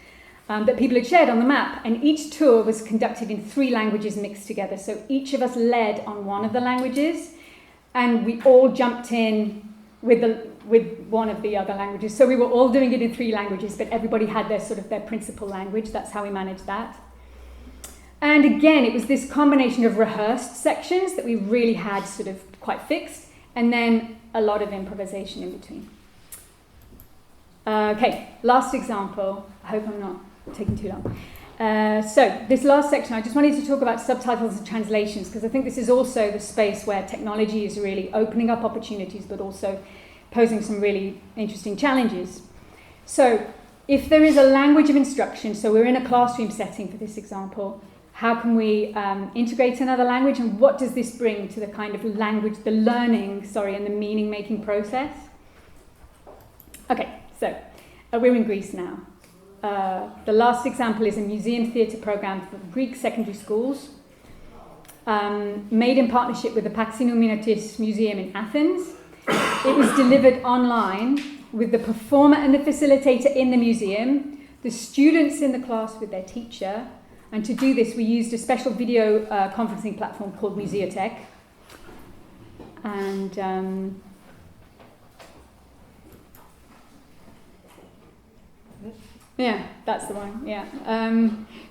that people had shared on the map, and each tour was conducted in 3 languages mixed together. So each of us led on one of the languages, and we all jumped in with one of the other languages. So we were all doing it in 3 languages, but everybody had their principal language. That's how we managed that. And again, it was this combination of rehearsed sections that we really had sort of quite fixed, and then a lot of improvisation in between. Okay, last example. I hope I'm not taking too long. So this last section, I just wanted to talk about subtitles and translations, because I think this is also the space where technology is really opening up opportunities, but also posing some really interesting challenges. So if there is a language of instruction, so we're in a classroom setting for this example, how can we integrate another language, and what does this bring to the kind of language, the learning, and the meaning-making process? Okay, so we're in Greece now. The last example is a museum theatre programme for Greek secondary schools, made in partnership with the Paxinouminatis Museum in Athens. It was delivered online with the performer and the facilitator in the museum, the students in the class with their teacher, and to do this we used a special video conferencing platform called Museotech. And yeah, that's the one, yeah.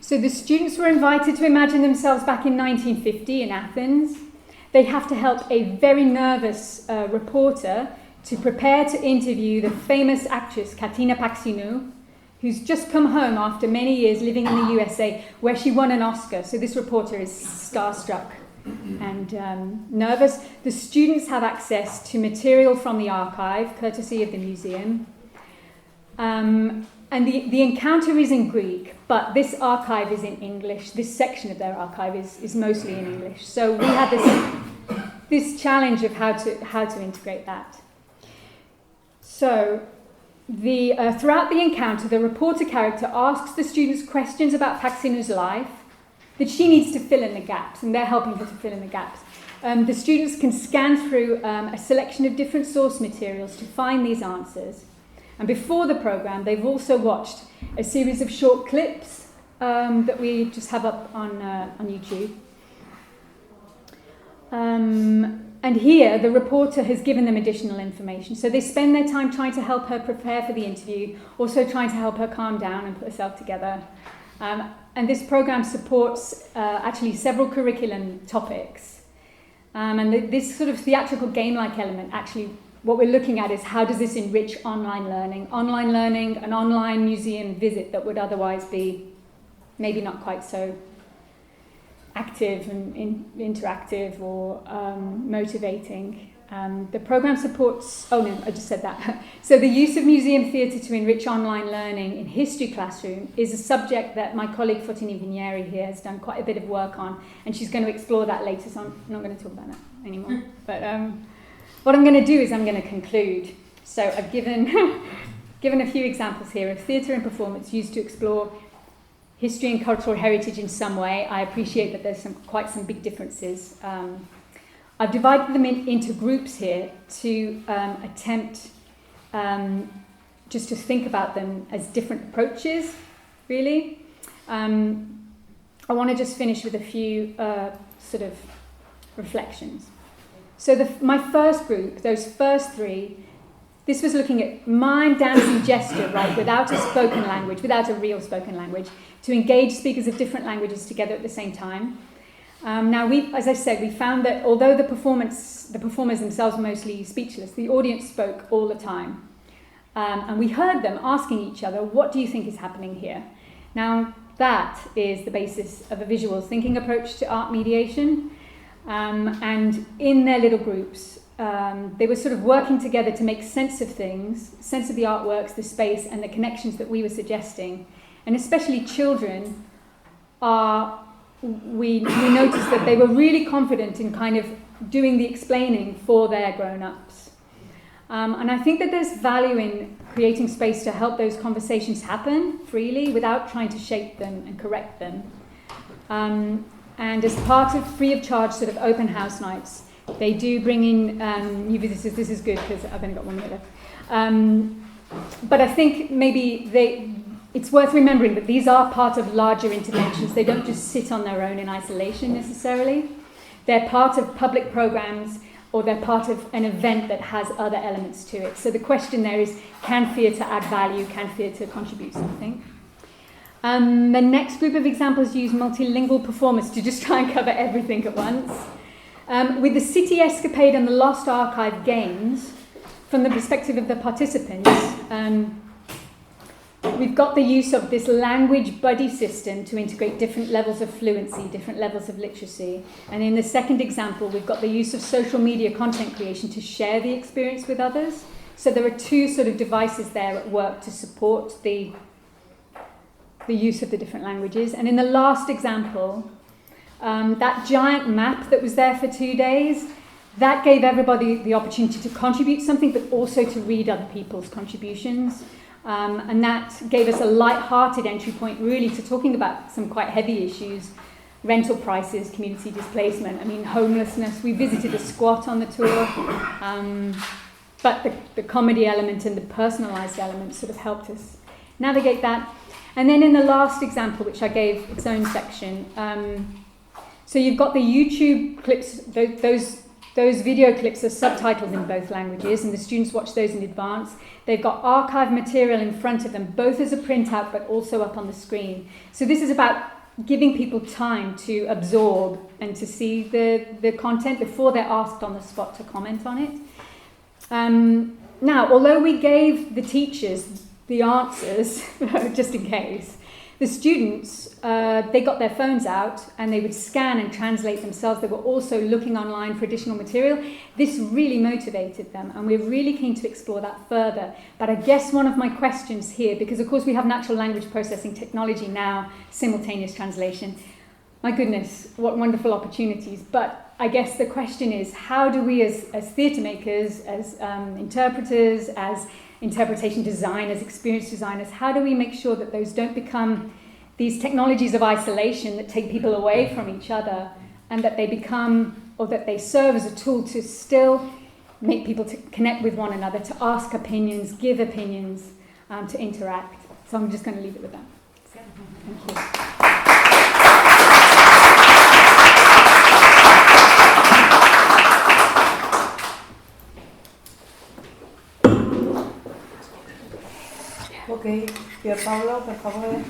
So the students were invited to imagine themselves back in 1950 in Athens. They have to help a very nervous reporter to prepare to interview the famous actress Katina Paxinou, who's just come home after many years living in the USA, where she won an Oscar. So this reporter is starstruck and nervous. The students have access to material from the archive, courtesy of the museum. And the encounter is in Greek, but this archive is in English. This section of their archive is mostly in English. So we had this challenge of how to integrate that. So throughout the encounter, the reporter character asks the students questions about Paxinou's life that she needs to fill in the gaps, and they're helping her to fill in the gaps. The students can scan through a selection of different source materials to find these answers. And before the programme, they've also watched a series of short clips that we just have up on YouTube. And here, the reporter has given them additional information. So they spend their time trying to help her prepare for the interview, also trying to help her calm down and put herself together. And this programme supports actually several curriculum topics. And this sort of theatrical game-like element, actually, what we're looking at is how does this enrich online learning, an online museum visit that would otherwise be maybe not quite so active and interactive or motivating. The programme supports, I just said that. So the use of museum theatre to enrich online learning in history classroom is a subject that my colleague Fotini Vinieri here has done quite a bit of work on, and she's going to explore that later, so I'm not going to talk about that anymore. But what I'm going to do is I'm going to conclude. So I've given a few examples here of theatre and performance used to explore history and cultural heritage in some way. I appreciate that there's quite some big differences. I've divided them into groups here to attempt just to think about them as different approaches, really. I want to just finish with a few sort of reflections. So my first group, those first three, this was looking at mime, dance and gesture, right, without a spoken language, without a real spoken language, to engage speakers of different languages together at the same time. Now, as I said, we found that although the performers themselves were mostly speechless, the audience spoke all the time. And we heard them asking each other, what do you think is happening here? Now, that is the basis of a visual thinking approach to art mediation. And in their little groups, they were sort of working together to make sense of things, sense of the artworks, the space, and the connections that we were suggesting. And especially children we noticed that they were really confident in kind of doing the explaining for their grown-ups. And I think that there's value in creating space to help those conversations happen freely without trying to shape them and correct them. And as part of free of charge sort of open house nights, they do bring in new visitors. This is good because I've only got 1 minute left. But I think maybe it's worth remembering that these are part of larger interventions. They don't just sit on their own in isolation necessarily. They're part of public programs, or they're part of an event that has other elements to it. So the question there is, can theatre add value? Can theatre contribute something? The next group of examples use multilingual performers to just try and cover everything at once. With the City Escapade and the Lost Archive games, from the perspective of the participants, we've got the use of this language buddy system to integrate different levels of fluency, different levels of literacy. And in the second example, we've got the use of social media content creation to share the experience with others. So there are two sort of devices there at work to support the use of the different languages. And in the last example, that giant map that was there for 2 days, that gave everybody the opportunity to contribute something, but also to read other people's contributions. And that gave us a light-hearted entry point, really, to talking about some quite heavy issues: rental prices, community displacement, homelessness. We visited a squat on the tour, but the comedy element and the personalised element sort of helped us navigate that. And then in the last example, which I gave its own section, so you've got the YouTube clips, those video clips are subtitled in both languages, and the students watch those in advance. They've got archive material in front of them, both as a printout but also up on the screen. So this is about giving people time to absorb and to see the content before they're asked on the spot to comment on it. Now, although we gave the teachers the answers, just in case, the students, they got their phones out and they would scan and translate themselves. They were also looking online for additional material. This really motivated them, and we're really keen to explore that further. But I guess one of my questions here, because of course we have natural language processing technology now, simultaneous translation. My goodness, what wonderful opportunities. But I guess the question is, how do we as theatre makers, as interpreters, as interpretation designers, experience designers, how do we make sure that those don't become these technologies of isolation that take people away from each other, and that they become, or that they serve as a tool to still make people to connect with one another, to ask opinions, give opinions, to interact. So I'm just going to leave it with that. Thank you. Ok, Pierpaolo, por favor.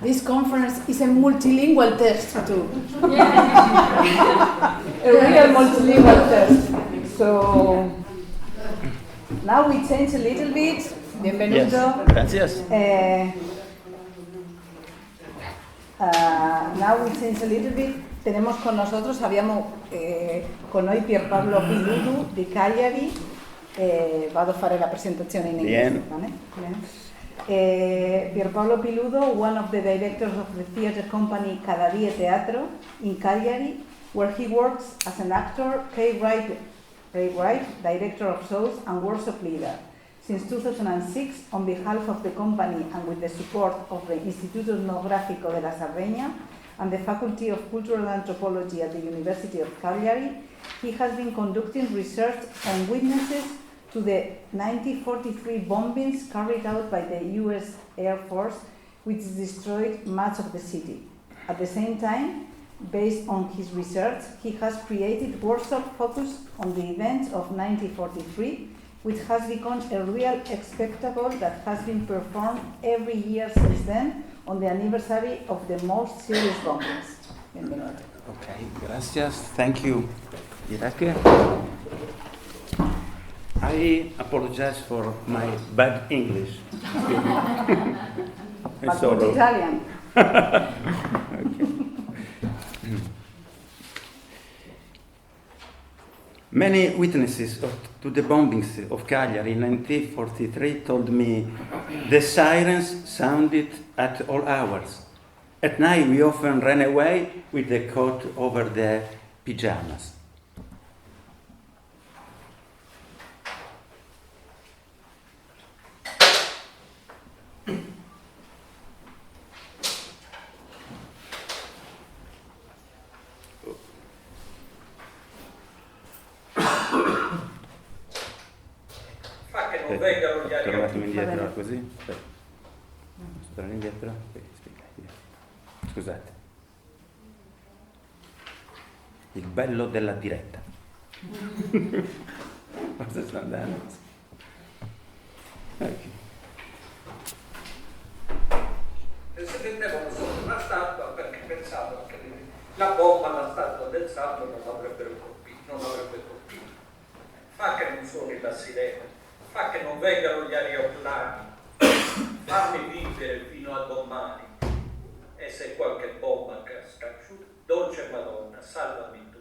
This conference is a multilingual test too. A real multilingual test. So now we change a little bit. Bienvenido. Yes. Gracias. Now we change a little bit. Tenemos con nosotros, abbiamo con noi Pierpaolo Piludu di Cagliary, vado a fare la presentazione in inglese. Pierpaolo Piludu, one of the directors of the theatre company Cada Teatro in Cagliary, where he works as an actor, playwright, director of shows and workshop leader. Since 2006, on behalf of the company and with the support of the Instituto Etnográfico de la Sardegna and the Faculty of Cultural Anthropology at the University of Cagliari, he has been conducting research on witnesses to the 1943 bombings carried out by the US Air Force, which destroyed much of the city. At the same time, based on his research, he has created workshop focused on the events of 1943, which has become a real spectacle that has been performed every year since then on the anniversary of the most serious bombings. Bienvenido. Okay, gracias. Thank you, Iratxe. I apologize for my bad English. But good Italian. Okay. Many witnesses to the bombings of Cagliari in 1943 told me the sirens sounded at all hours. At night we often ran away with the coat over the pajamas. Tornatemi indietro così. Tornare indietro. Scusate. Il bello della diretta. Cosa sta andando? Okay. Si prendevano solo una statua perché pensavano che la bomba alla statua del santo non l'avrebbe colpito. Fa che non suoni la sirena. Fa che non vengano gli aeroplani, fammi vivere fino a domani. E se qualche bomba casca giù, dolce Madonna, salvami tu.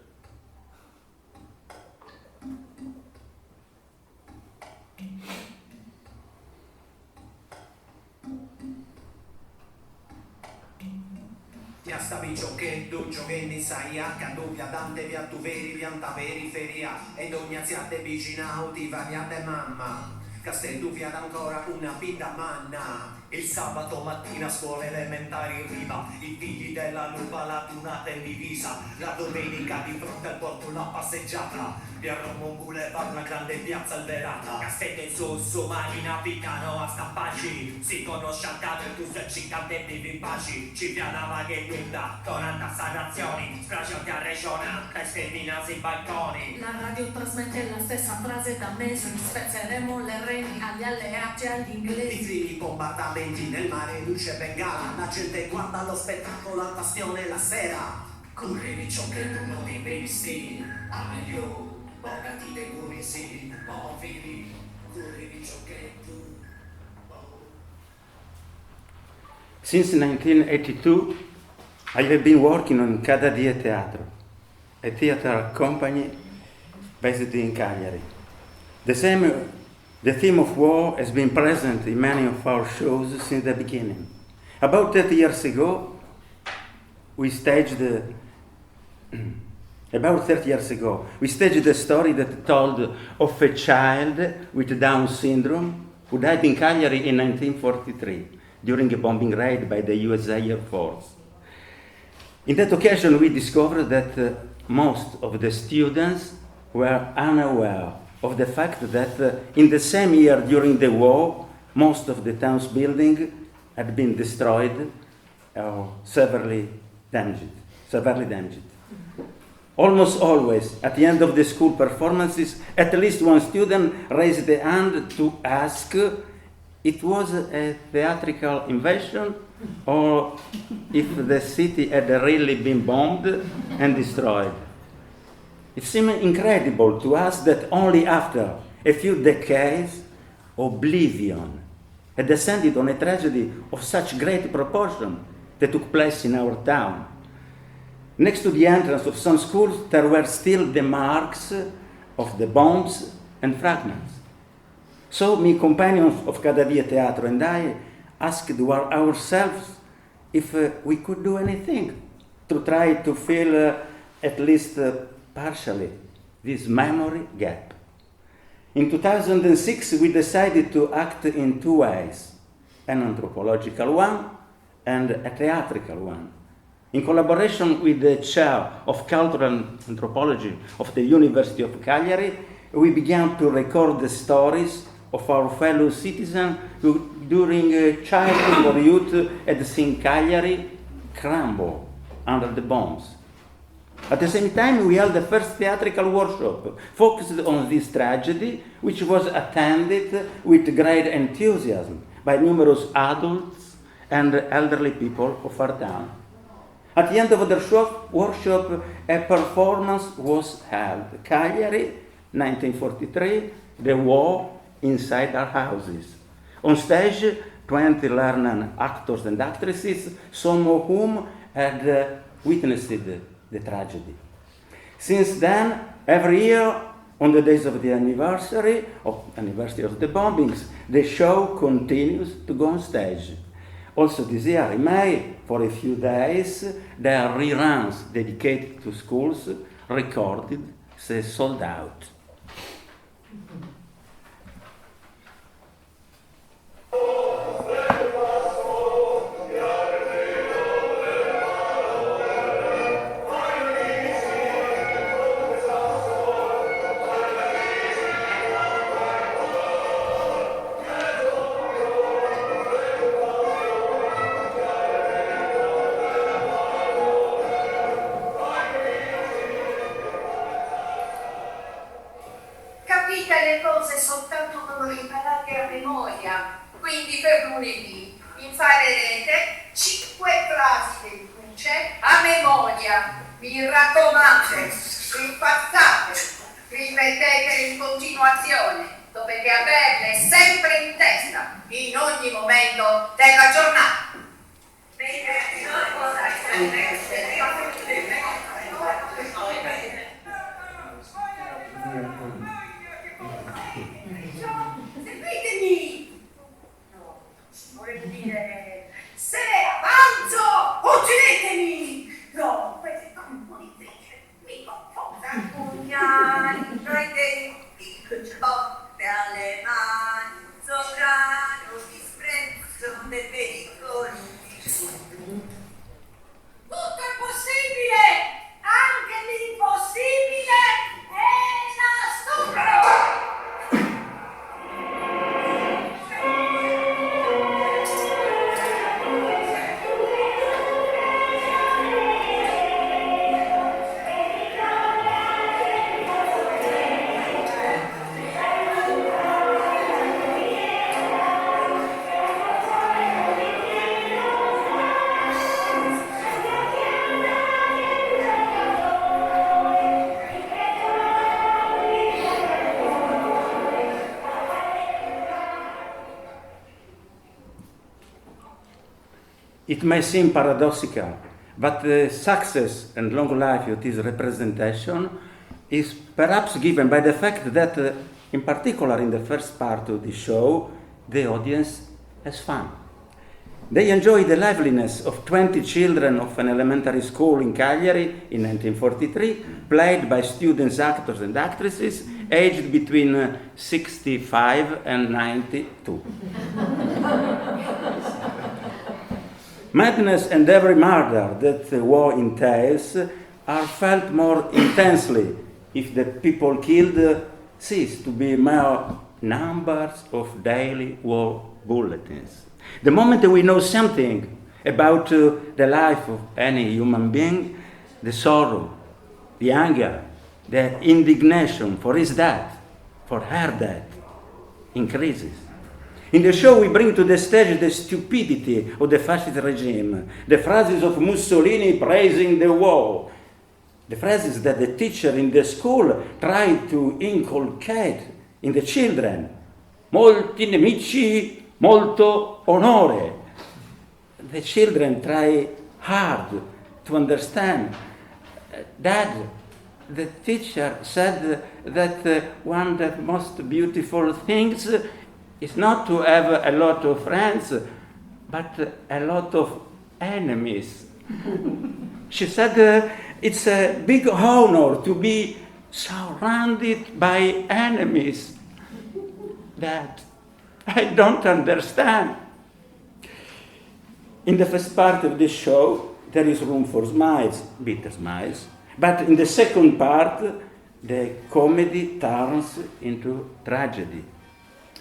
Ja stavi giochetto, giochendi saia, canduvia dante via tu veri, pianta periferia, ed ogni aziate vicina, ti variate mamma, Castello via ancora una vita manna. Il sabato mattina scuole elementari in riva, i figli della nuba la tunata in divisa, la domenica di fronte al porto una passeggiata, Pierpaolo Boulevard una grande piazza alberata, Castello in su, marina picano a Scappaci, si conosce al teatro e tu sei cittadini vivi in paci, ci pianava che guida, 40 nazioni, splagiati a regione, testimina sui balconi. La radio trasmette la stessa frase da mesi, spezzeremo le reni agli alleati e agli inglesi. I figli bombardamenti nel mare, luce bengala, la gente guarda lo spettacolo al bastione la sera. Correvi ciò che tu non ti visti, a meglio, pagati dei curisi, mobili, correvi ciò che tu. Since 1982, I have been working on Cada Teatro, a theater company based in Cagliari. The theme of war has been present in many of our shows since the beginning. About 30 years ago, we staged a story that told of a child with Down syndrome who died in Cagliari in 1943 during a bombing raid by the US Air Force. In that occasion, we discovered that most of the students were unaware of the fact that in the same year during the war, most of the town's buildings had been destroyed or severely damaged. Almost always, at the end of the school performances, at least one student raised the hand to ask it was a theatrical invasion or if the city had really been bombed and destroyed. It seemed incredible to us that only after a few decades, oblivion had descended on a tragedy of such great proportion that took place in our town. Next to the entrance of some schools, there were still the marks of the bombs and fragments. So, my companions of Cada Teatro and I asked ourselves if we could do anything to try to fill at least partially this memory gap. In 2006, we decided to act in two ways, an anthropological one and a theatrical one. In collaboration with the Chair of Cultural Anthropology of the University of Cagliari, we began to record the stories of our fellow citizens who, during childhood or youth, had seen Cagliari crumble under the bombs. At the same time, we held the first theatrical workshop focused on this tragedy, which was attended with great enthusiasm by numerous adults and elderly people of our town. At the end of the workshop, a performance was held. Cagliari, 1943, the war inside our houses. On stage, 20 learned actors and actresses, some of whom had witnessed the tragedy. Since then, every year, on the days of the anniversary of the bombings, the show continues to go on stage. Also this year, in May, for a few days, there are reruns dedicated to schools, recorded, sold out. It may seem paradoxical, but the success and long life of this representation is perhaps given by the fact that, in particular in the first part of the show, the audience has fun. They enjoy the liveliness of 20 children of an elementary school in Cagliari in 1943, played by students, actors and actresses aged between 65 and 92. Madness and every murder that the war entails are felt more intensely if the people killed cease to be mere numbers of daily war bulletins. The moment that we know something about the life of any human being, the sorrow, the anger, the indignation for his death, for her death, increases. In the show, we bring to the stage the stupidity of the fascist regime, the phrases of Mussolini praising the war, the phrases that the teacher in the school tried to inculcate in the children. Molti nemici, molto onore. The children try hard to understand. Dad, the teacher said that one of the most beautiful things is not to have a lot of friends, but a lot of enemies. She said it's a big honor to be surrounded by enemies. that? I don't understand. In the first part of the show, there is room for smiles, bitter smiles. But in the second part, the comedy turns into tragedy.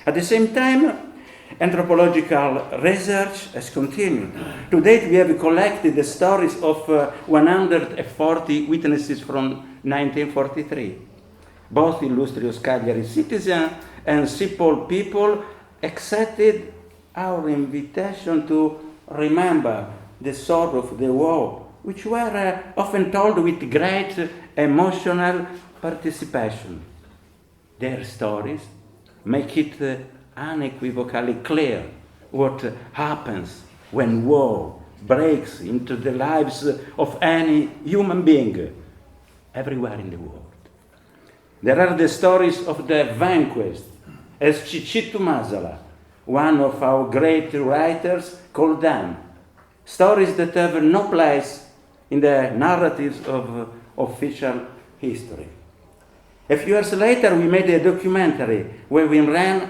At the same time, anthropological research has continued. To date, we have collected the stories of 140 witnesses from 1943. Both illustrious Cagliari citizens and simple people accepted our invitation to remember the sorrow of the war, which were often told with great emotional participation. Their stories make it unequivocally clear what happens when war breaks into the lives of any human being everywhere in the world. There are the stories of the vanquished, as Ciccitu Masala, one of our great writers, called them. Stories that have no place in the narratives of official history. A few years later, we made a documentary where we ran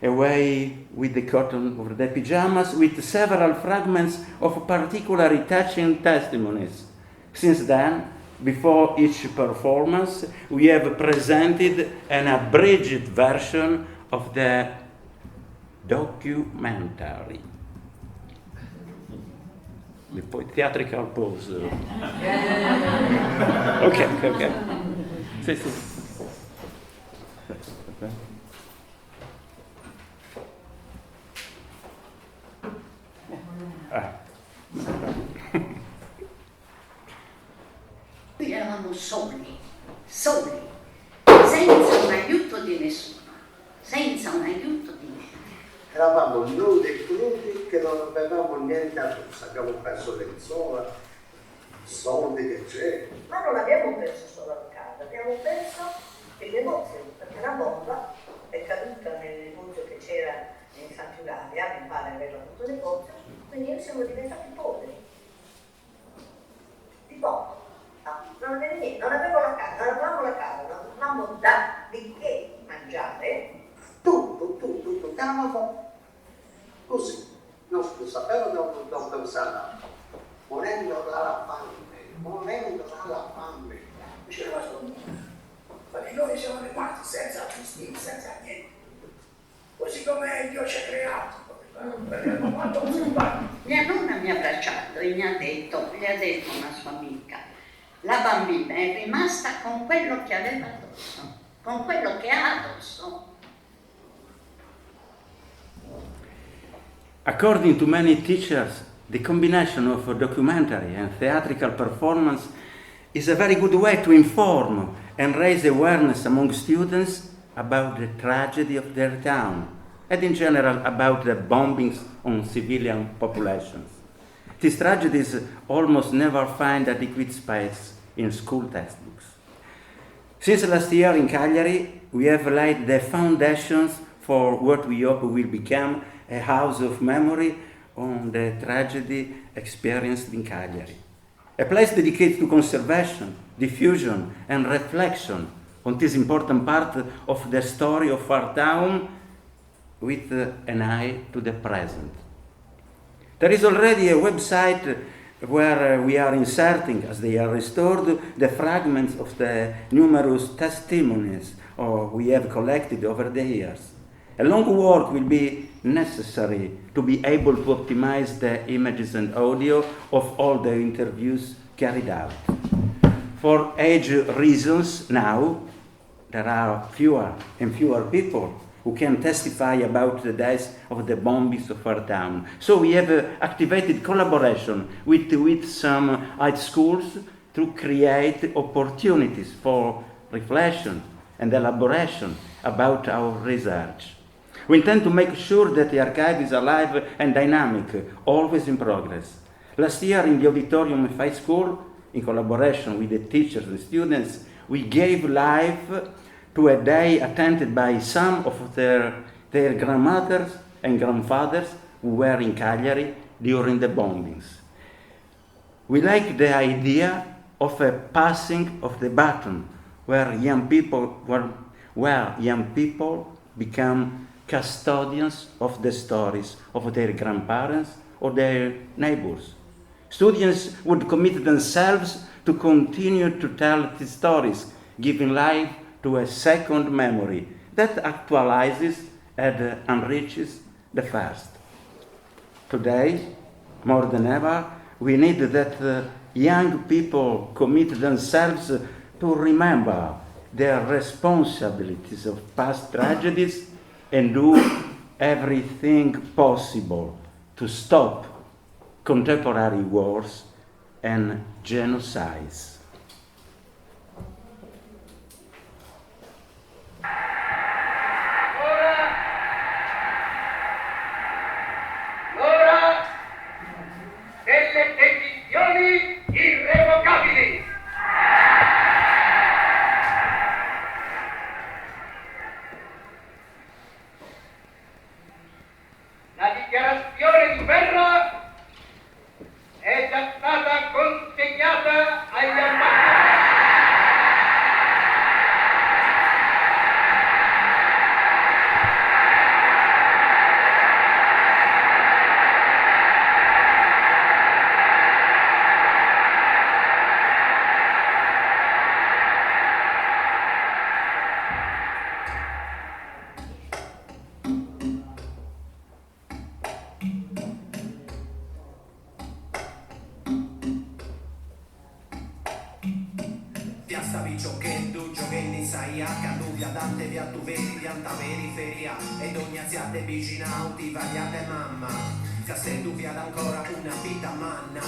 away with the cotton over the pajamas with several fragments of particularly touching testimonies. Since then, before each performance, we have presented an abridged version of the documentary. The theatrical pose. Okay. Sì. Okay. Noi eravamo soli, senza un aiuto di nessuno, Eravamo nudi e crudi che non avevamo niente addosso, abbiamo perso lenzuola, soldi che c'è. Ma non abbiamo perso solo la casa, abbiamo perso il negozio, perché la bomba è caduta nel negozio che c'era in Sant'Eulalia, mio padre aveva avuto il negozio, quindi noi siamo diventati poveri. Di poco. Non aveva niente, non avevamo la casa, non avevamo di che mangiare. Tutto, eravamo così, non si sapeva dove stava, morendo dalla fame. Diceva perché noi siamo rimasti senza giustizia, senza niente. Così come Dio ci ha creato. Mia nonna mi ha abbracciato e le ha detto una sua amica, la bambina è rimasta con quello che aveva addosso, con quello che ha addosso. According to many teachers, the combination of a documentary and theatrical performance is a very good way to inform and raise awareness among students about the tragedy of their town, and in general about the bombings on civilian populations. These tragedies almost never find adequate space in school textbooks. Since last year in Cagliari, we have laid the foundations for what we hope will become a house of memory on the tragedy experienced in Cagliari. A place dedicated to conservation, diffusion, and reflection on this important part of the story of our town with an eye to the present. There is already a website where we are inserting, as they are restored, the fragments of the numerous testimonies we have collected over the years. A long work will be necessary to be able to optimize the images and audio of all the interviews carried out. For age reasons now, there are fewer and fewer people who can testify about the days of the bombings of our town. So we have activated collaboration with some high schools to create opportunities for reflection and elaboration about our research. We intend to make sure that the archive is alive and dynamic, always in progress. Last year in the auditorium of high school, in collaboration with the teachers and students, we gave life to a day attended by some of their grandmothers and grandfathers who were in Cagliari during the bombings. We like the idea of a passing of the baton where young people become custodians of the stories of their grandparents or their neighbors. Students would commit themselves to continue to tell these stories, giving life to a second memory that actualizes and enriches the first. Today, more than ever, we need that young people commit themselves to remember their responsibilities of past tragedies and do everything possible to stop contemporary wars and genocides. L'ora delle decisioni irrevocabili. La dichiarazione di guerra è già stata consegnata agli ambasciatori. ed ogni azienda vicinauti variate mamma Castello via ancora una vita manna.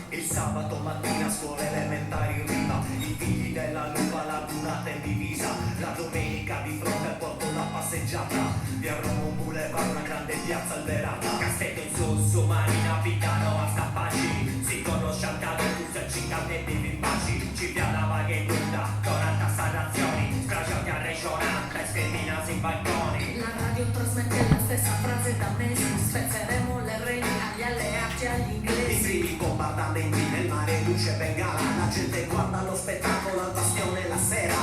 Il sabato mattina scuola elementari in riva, i figli della lupa la durata in divisa. La domenica di fronte al porto la passeggiata, via Roma un boulevard, una grande piazza alberata. Castello in Sosso, Marina, Picano a Stappaci, si conosce al caso tu sei 50 e vivi in paci. Ci pianava che tutta 40 stanazioni, stracciati a regionata e sterminati in balconi. La radio trasmette la stessa frase da mesi, spezzeremo le reni agli alleati, agli inglesi. I primi bombardamenti nel mare, luce bengala, la gente guarda lo spettacolo al bastione la sera.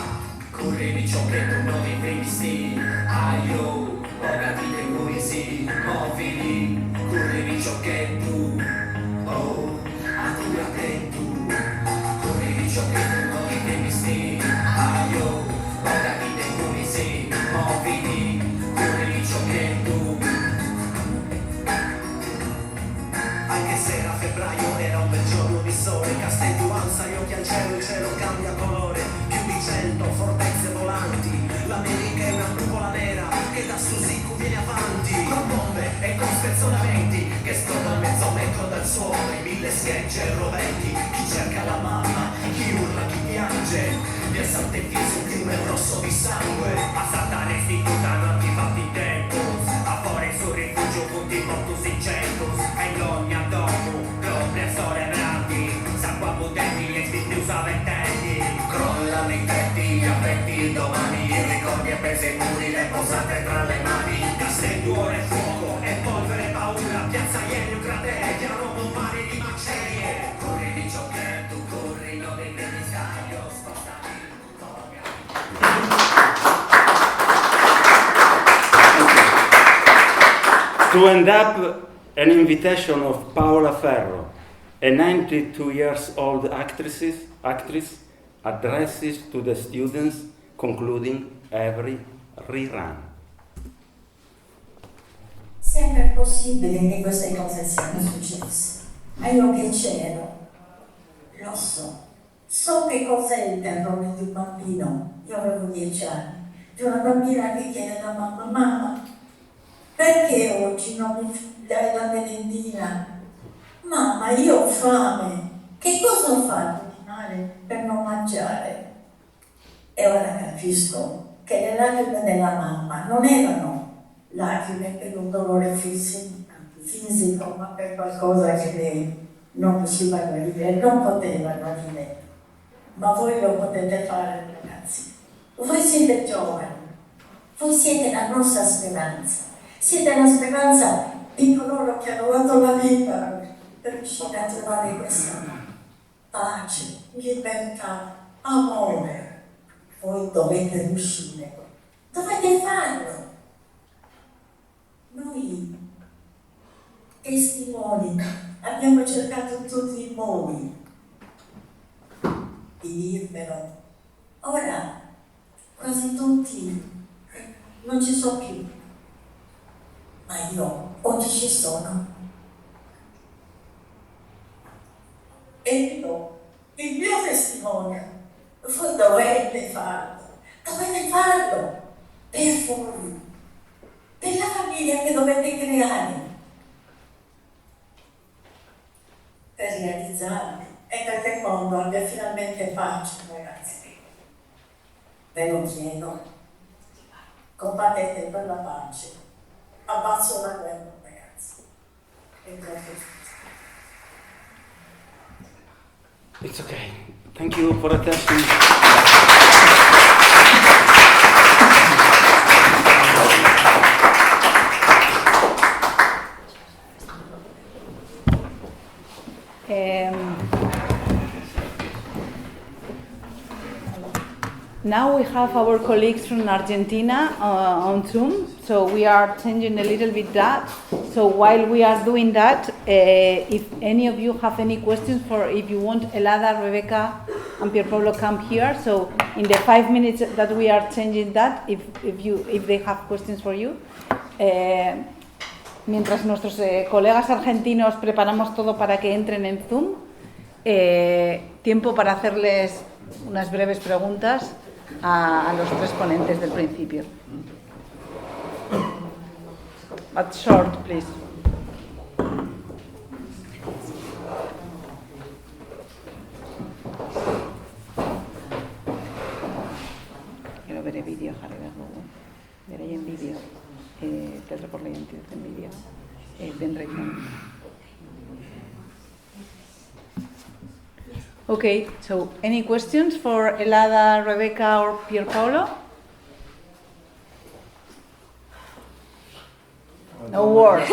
Correvi ciò che tu non imprevisti, aio, ora vite poesie, mobili. Correvi ciò che tu, oh, a tu attento. Correvi ciò che tu non imprevisti, aio, ora vite poesie, mobili. Correvi ciò che tu. Anche se era febbraio, era un bel giorno di sole. Castello alza gli occhi al cielo, il cielo cambia colore. Più di 100 fortezze volanti. L'America è una nuvola nera che da Susico viene avanti. Con bombe e con spezzonamenti che esplodono a mezzo metro dal suolo. In 1000 schegge e roventi. Chi cerca la mamma, chi urla, chi piange. Via Sant'Efisio un fiume rosso di sangue. Passata restituta, non ti fatti in tempo. A fuori sul rifugio punti mortus in centus. E in ogni dopo, l'oppressore brandi. S'acqua potenti e sfiducia vententi. Crollano i tetti, avverti il domani. I ricordi appesi ai muri, le posate tra le mani. Castello, ore, fuoco e polvere e paura. Piazza Ieri, un cratere, chiaro un mare di macerie. Corri di ciò che tu corri, non devi scaglio, spostami To end up, an invitation of Paola Ferro, a 92 years old actress addresses to the students concluding every rerun. Sempre è possibile che queste cose siano successe. Ma io che c'ero, lo so. So che cos'è il terrore di un bambino. Io avevo 10 anni. Di una bambina che chiede alla mamma: mamma, perché oggi non mi dai la merendina? Mamma, io ho fame. Che cosa ho fatto di male per non mangiare? E ora capisco che le lacrime della mamma non erano lacrime per un dolore fisico, ma per qualcosa che lei non riusciva a guarire, non poteva guarire. Ma voi lo potete fare, ragazzi. Voi siete giovani, voi siete la nostra speranza. Siete la speranza di coloro che hanno dato la vita per riuscire a trovare questa pace, libertà, amore. Voi dovete riuscire, dovete farlo. testimoni, abbiamo cercato tutti i modi di dirmelo. Ora quasi tutti non ci sono più, ma io oggi ci sono. E io, il mio testimone, voi dovete farlo per voi, per la famiglia che dovete creare, per realizzarvi e perché il mondo abbia finalmente pace, ragazzi. Ve lo chiedo, combattete per la pace, abbazzo la guerra, ragazzi. E grazie. It's okay. Thank you for attention. Now we have our colleagues from Argentina on Zoom, so we are changing a little bit that. So while we are doing that, if any of you have any questions for, if you want Ellada, Rebecca and Pierpaolo come here, so in the 5 minutes that we are changing that, if they have questions for you. Mientras nuestros colegas argentinos preparamos todo para que entren en Zoom, tiempo para hacerles unas breves preguntas a los tres ponentes del principio. But short, please. Quiero ver el vídeo, Harry, ver ahí en vídeo. Teatro por la identidad en vídeo. Ben Reitman. Okay, so any questions for Ellada, Rebecca or Pierpaolo? No words.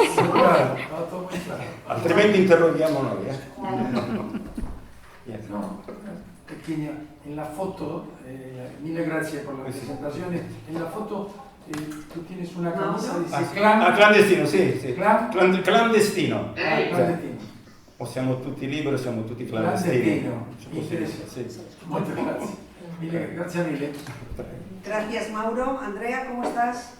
Altrimenti interroghiamo noi. No, pequeña, en la foto, mil gracias por la presentación. En la foto tú tienes una camisa, dice clandestino, sì, sì. Clandestino. Clandestino. O siamo tutti liberi o siamo tutti clandestini. Interesante. Muchas gracias. Gracias mille. Gracias, Mauro. Andrea, ¿cómo estás?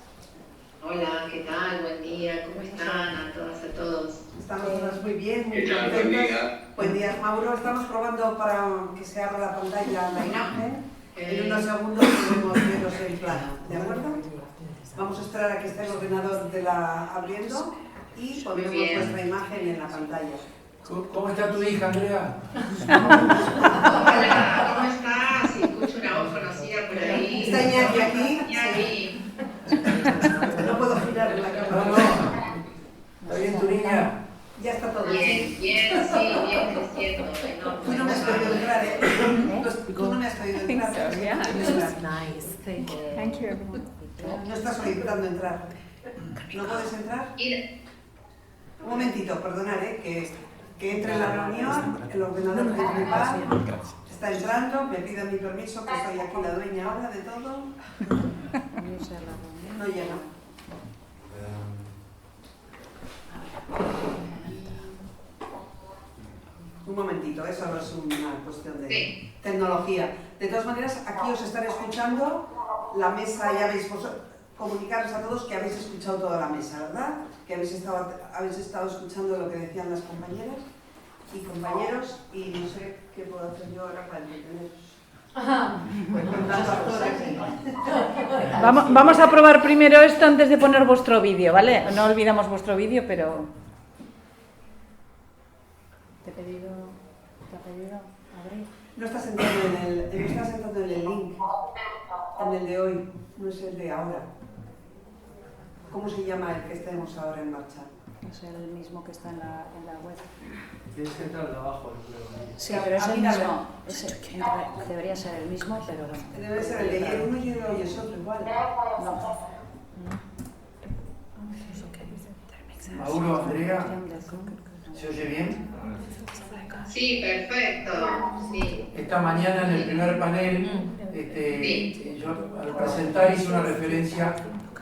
Hola, ¿qué tal? Buen día, ¿cómo están a todas, a todos? Estamos todas muy bien, muy contentas. Buen día, Mauro. Estamos probando para que se abra la pantalla, la imagen. En unos segundos podemos veros el plano, ¿de acuerdo? Vamos a esperar a que esté el ordenador abriendo y pondremos nuestra imagen en la pantalla. ¿Cómo está tu hija, Andrea? Hola, ¿cómo estás? Si escucho una voz conocida por ahí. ¿Está Iñaki aquí? Iñaki. No puedo girar la cámara. No. ¿Está bien tu niña? Ya está todo bien. Bien, sí, bien creciendo. Tú no me has podido entrar, ¿eh? Tú no me has podido entrar. Nice, thank you. Thank you, everyone. No estás solicitando entrar. ¿No puedes entrar? Un momentito, perdonad, que entre en la reunión, el ordenador principal está entrando, me piden mi permiso, que soy aquí la dueña ahora de todo. No llega. Un momentito, eso no es una cuestión de tecnología. De todas maneras, aquí os estaré escuchando, la mesa ya habéis comunicaros a todos que habéis escuchado toda la mesa, ¿verdad? Que habéis estado escuchando lo que decían las compañeras y compañeros, y no sé qué puedo hacer yo ahora para entreteneros. Vamos a probar primero esto antes de poner vuestro vídeo, ¿vale? No olvidamos vuestro vídeo, pero... ¿Te ha pedido abrir? No estás entrando en el link, en el de hoy, no es el de ahora. ¿Cómo se llama el que tenemos ahora en marcha? Es el mismo que está en la web. Tienes que entrar de abajo. Sí, pero es el mismo. Debería ser el mismo, pero bueno. Debe ser el de ayer uno y hoy es otro igual. No. Mauro, Andrea, ¿se oye bien? Sí, perfecto. Sí. Esta mañana en el primer panel, yo al presentar hice una referencia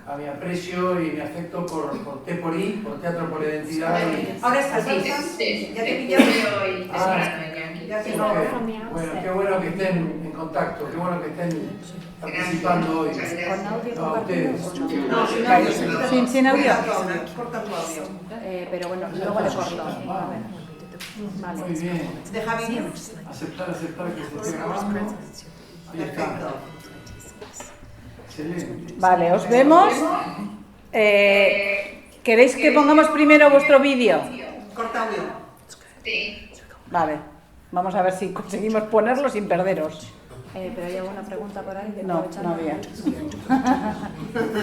a mi aprecio y mi afecto por Tepori, por Teatro por la Identidad. Ahora estás Sí, ya te pillaste. ya te Bueno, qué bueno que estén en contacto, qué bueno que estén participando hoy. ¿Con audio No, a ustedes. No, sin audio. Sin audio. Corta tu audio. Pero bueno, luego le corto. A ver. Vale. Muy bien. Deja vídeo. Aceptar que se esté grabando. Ahí está. Excelente. Vale, os vemos. ¿Queréis que pongamos primero vuestro vídeo? Corta audio. Sí. Vale, vamos a ver si conseguimos ponerlo sin perderos. Pero hay alguna pregunta por ahí. No, no había.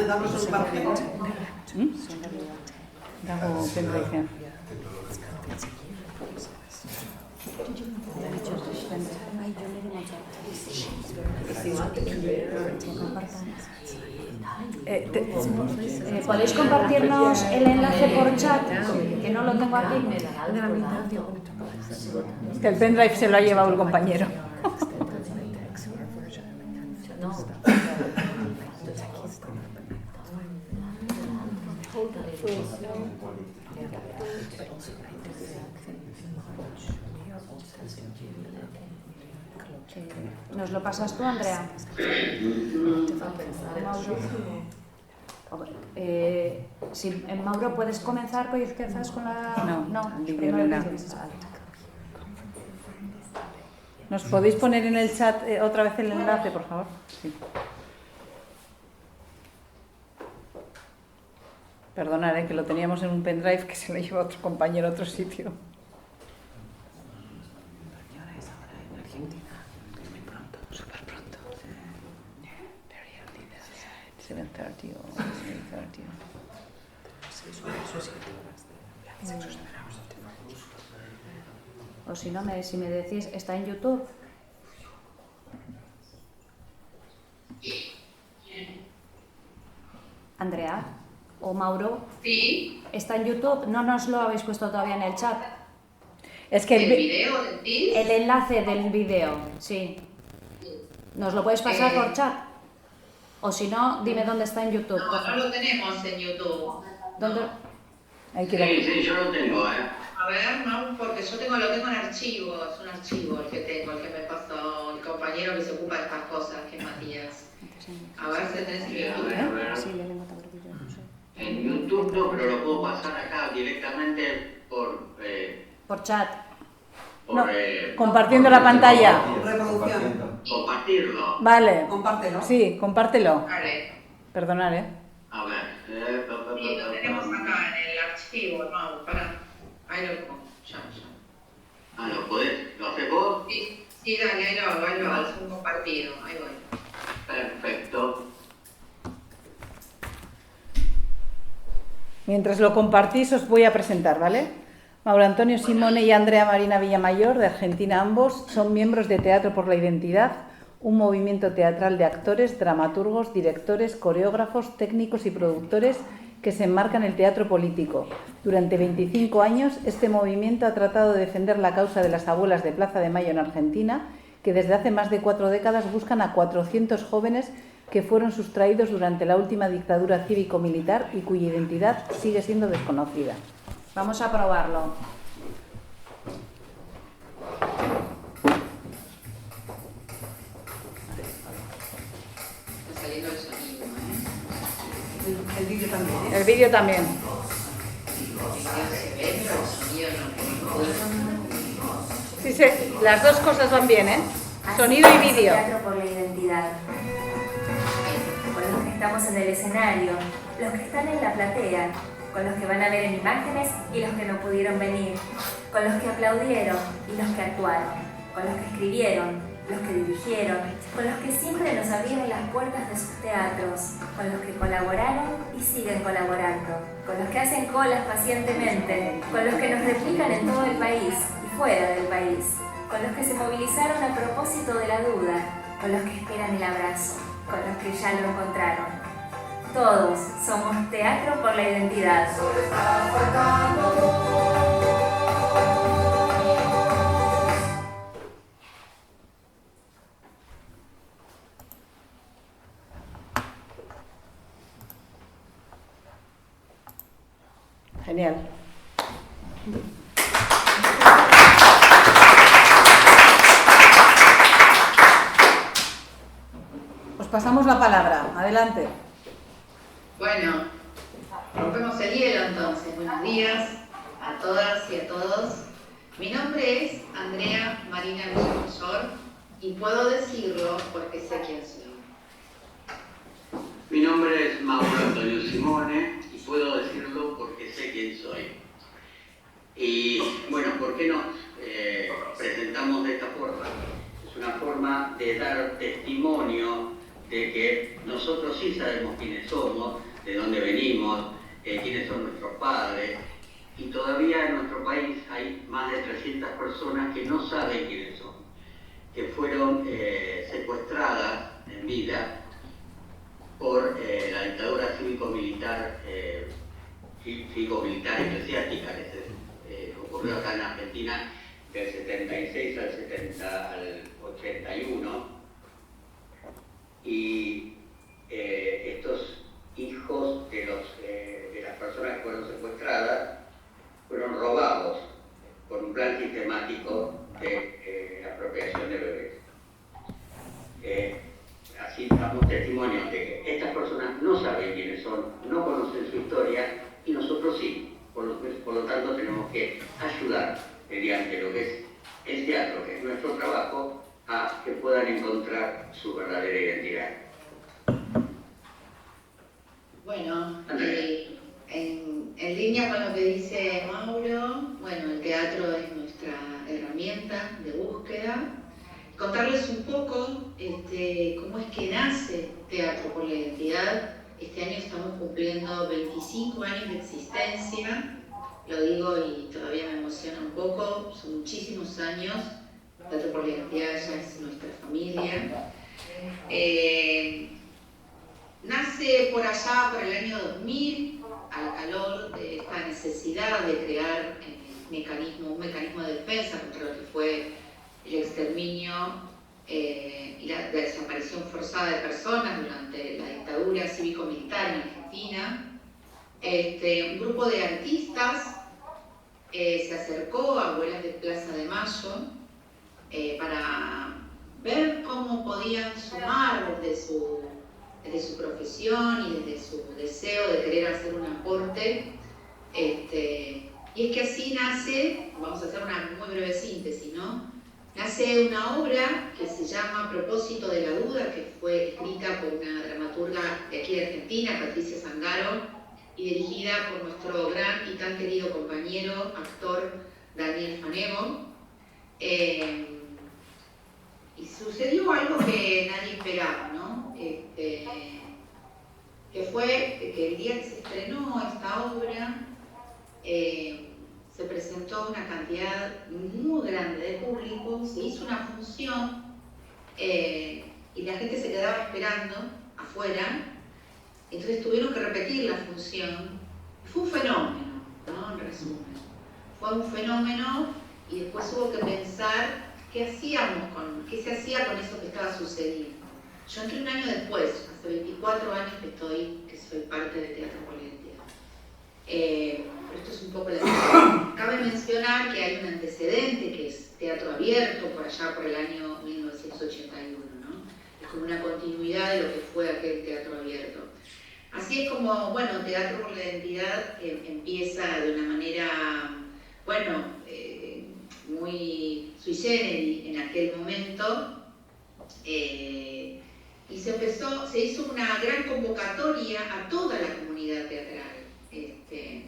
Damos un partido. Dago pendrive. ¿Podéis compartirnos el enlace por chat? Que no lo tengo aquí. Que el pendrive se lo ha llevado el compañero. ¿Nos lo pasas tú, Andrea? Mauro, ¿puedes comenzar con la...? No, primero no. ¿Nos podéis poner en el chat otra vez el enlace, por favor? Sí. Perdonad, que lo teníamos en un pendrive que se lo lleva otro compañero a otro sitio. Súper pronto. 7:30 o 8:30. O si no, si me decís, ¿está en YouTube? Andrea o Mauro. Sí. ¿Está en YouTube? No nos lo habéis puesto todavía en el chat. Es que ¿El video decís? El enlace del video, sí. ¿Nos lo puedes pasar por chat? O si no, dime dónde está en YouTube. No lo tenemos en YouTube. ¿Dónde? Hay que Sí, yo lo tengo, A ver, no, porque yo lo tengo en archivo, es un archivo el que tengo, el que me pasó el compañero que se ocupa de estas cosas, que es Matías. A ver si tenés en YouTube. Sí, le tengo todo. En YouTube no, pero lo puedo pasar acá directamente por chat. Compartiendo la pantalla. Reproducción. Compartirlo. Vale. Compártelo. Sí, compártelo. Vale. Perdonad, A ver. Sí, lo tenemos acá en el archivo, no, para. Ahí lo pongo, ya. ¿Lo podés? ¿Lo haces vos? Sí, dale, ahí lo hago, es un compartido, ahí voy. Perfecto. Mientras lo compartís os voy a presentar, ¿vale? Mauro Antonio Simone y Andrea Marina Villamayor, de Argentina ambos, son miembros de Teatro por la Identidad, un movimiento teatral de actores, dramaturgos, directores, coreógrafos, técnicos y productores que se enmarca en el teatro político. Durante 25 años, este movimiento ha tratado de defender la causa de las abuelas de Plaza de Mayo en Argentina, que desde hace más de 4 décadas buscan a 400 jóvenes que fueron sustraídos durante la última dictadura cívico-militar y cuya identidad sigue siendo desconocida. Vamos a probarlo. Está saliendo el sonido, El vídeo también, El vídeo también. El vídeo se ve, pero el sonido no. Sí, sí, las dos cosas van bien, ¿eh? Sonido y vídeo. Teatro por la Identidad. Con los que estamos en el escenario, los que están en la platea, con los que van a ver en imágenes y los que no pudieron venir, con los que aplaudieron y los que actuaron, con los que escribieron, los que dirigieron, con los que siempre nos abrieron las puertas de sus teatros, con los que colaboraron y siguen colaborando, con los que hacen colas pacientemente, con los que nos replican en todo el país y fuera del país, con los que se movilizaron a propósito de la duda, con los que esperan el abrazo, con los que ya lo encontraron. Todos somos Teatro por la Identidad. Genial. Os pasamos la palabra. Adelante. Bueno, rompemos el hielo entonces. Buenos días a todas y a todos. Mi nombre es Andrea Marina Villamayor y puedo decirlo porque sé quién soy. Mi nombre es Mauro Antonio Simone y puedo decirlo porque sé quién soy. Y bueno, ¿por qué nos presentamos de esta forma? Es una forma de dar testimonio de que nosotros sí sabemos quiénes somos, de dónde venimos, quiénes son nuestros padres. Y todavía en nuestro país hay más de 300 personas que no saben quiénes son, que fueron secuestradas en vida por la dictadura cívico-militar eclesiástica que se ocurrió acá en Argentina del 76 al 81. Y estos hijos de las personas que fueron secuestradas fueron robados por un plan sistemático de apropiación de bebés. Así damos testimonio de que estas personas no saben quiénes son, no conocen su historia y nosotros sí. Por lo tanto tenemos que ayudar mediante lo que es el teatro, que es nuestro trabajo, a que puedan encontrar su verdadera identidad. Bueno, en línea con lo que dice Mauro, bueno, el teatro es nuestra herramienta de búsqueda. Contarles un poco cómo es que nace Teatro por la Identidad. Este año estamos cumpliendo 25 años de existencia, lo digo y todavía me emociona un poco, son muchísimos años. Teatro por la Identidad ya es nuestra familia. Nace por allá, por el año 2000, al calor de esta necesidad de crear un mecanismo de defensa contra lo que fue el exterminio y la desaparición forzada de personas durante la dictadura cívico-militar en Argentina. Un grupo de artistas se acercó a abuelas de Plaza de Mayo para ver cómo podían sumar desde su profesión y desde su deseo de querer hacer un aporte. Y es que así nace, vamos a hacer una muy breve síntesis, ¿no? Nace una obra que se llama Propósito de la Duda, que fue escrita por una dramaturga de aquí de Argentina, Patricia Zangaro, y dirigida por nuestro gran y tan querido compañero, actor Daniel Fanego. Y sucedió algo que nadie esperaba, ¿no? Que fue que el día que se estrenó esta obra, se presentó una cantidad muy grande de público, se hizo una función y la gente se quedaba esperando afuera, entonces tuvieron que repetir la función. Fue un fenómeno, ¿no? En resumen, fue un fenómeno y después hubo que pensar qué se hacía con eso que estaba sucediendo. Yo entré un año después, hace 24 años que soy parte de Teatro por la Identidad. Pero esto es un poco la historia. Cabe mencionar que hay un antecedente que es Teatro Abierto, por allá por el año 1981, ¿no? Es como una continuidad de lo que fue aquel Teatro Abierto. Así es como, bueno, Teatro por la Identidad empieza de una manera, bueno, muy sui generis en aquel momento. Y se hizo una gran convocatoria a toda la comunidad teatral.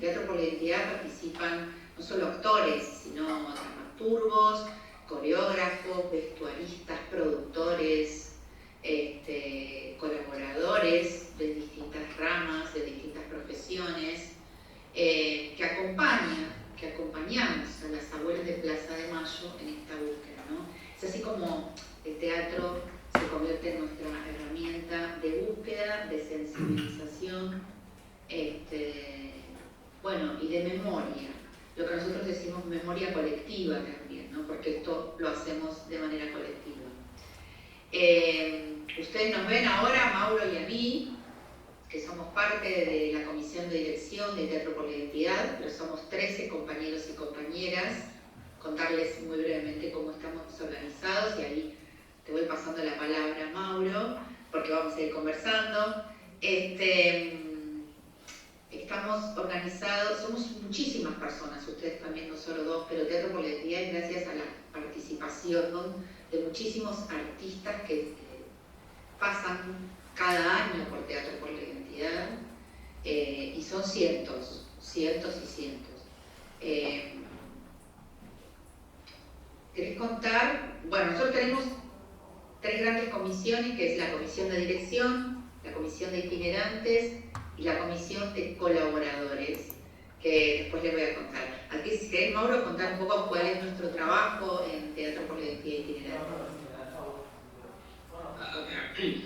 Teatro por la Identidad participan no solo actores, sino dramaturgos, coreógrafos, vestuaristas, productores, colaboradores de distintas ramas, de distintas profesiones, que acompañamos a las abuelas de Plaza de Mayo en esta búsqueda, ¿no? Es así como el teatro se convierte en nuestra herramienta de búsqueda, de sensibilización, bueno, y de memoria, lo que nosotros decimos memoria colectiva también, ¿no? Porque esto lo hacemos de manera colectiva. Ustedes nos ven ahora, Mauro y a mí, que somos parte de la comisión de dirección de Teatro por la Identidad, pero somos 13 compañeros y compañeras. Contarles muy brevemente cómo estamos organizados y ahí te voy pasando la palabra, Mauro, porque vamos a ir conversando. Estamos organizados, somos muchísimas personas, ustedes también, no solo dos, pero Teatro por la Identidad es gracias a la participación de muchísimos artistas que pasan cada año por Teatro por la Identidad, y son cientos y cientos. ¿Querés contar? Bueno, nosotros tenemos 3 grandes comisiones, que es la comisión de dirección, la comisión de itinerantes y la comisión de colaboradores, que después les voy a contar. Aquí, si querés, Mauro, contar un poco cuál es nuestro trabajo en Teatro por la Identidad itinerante.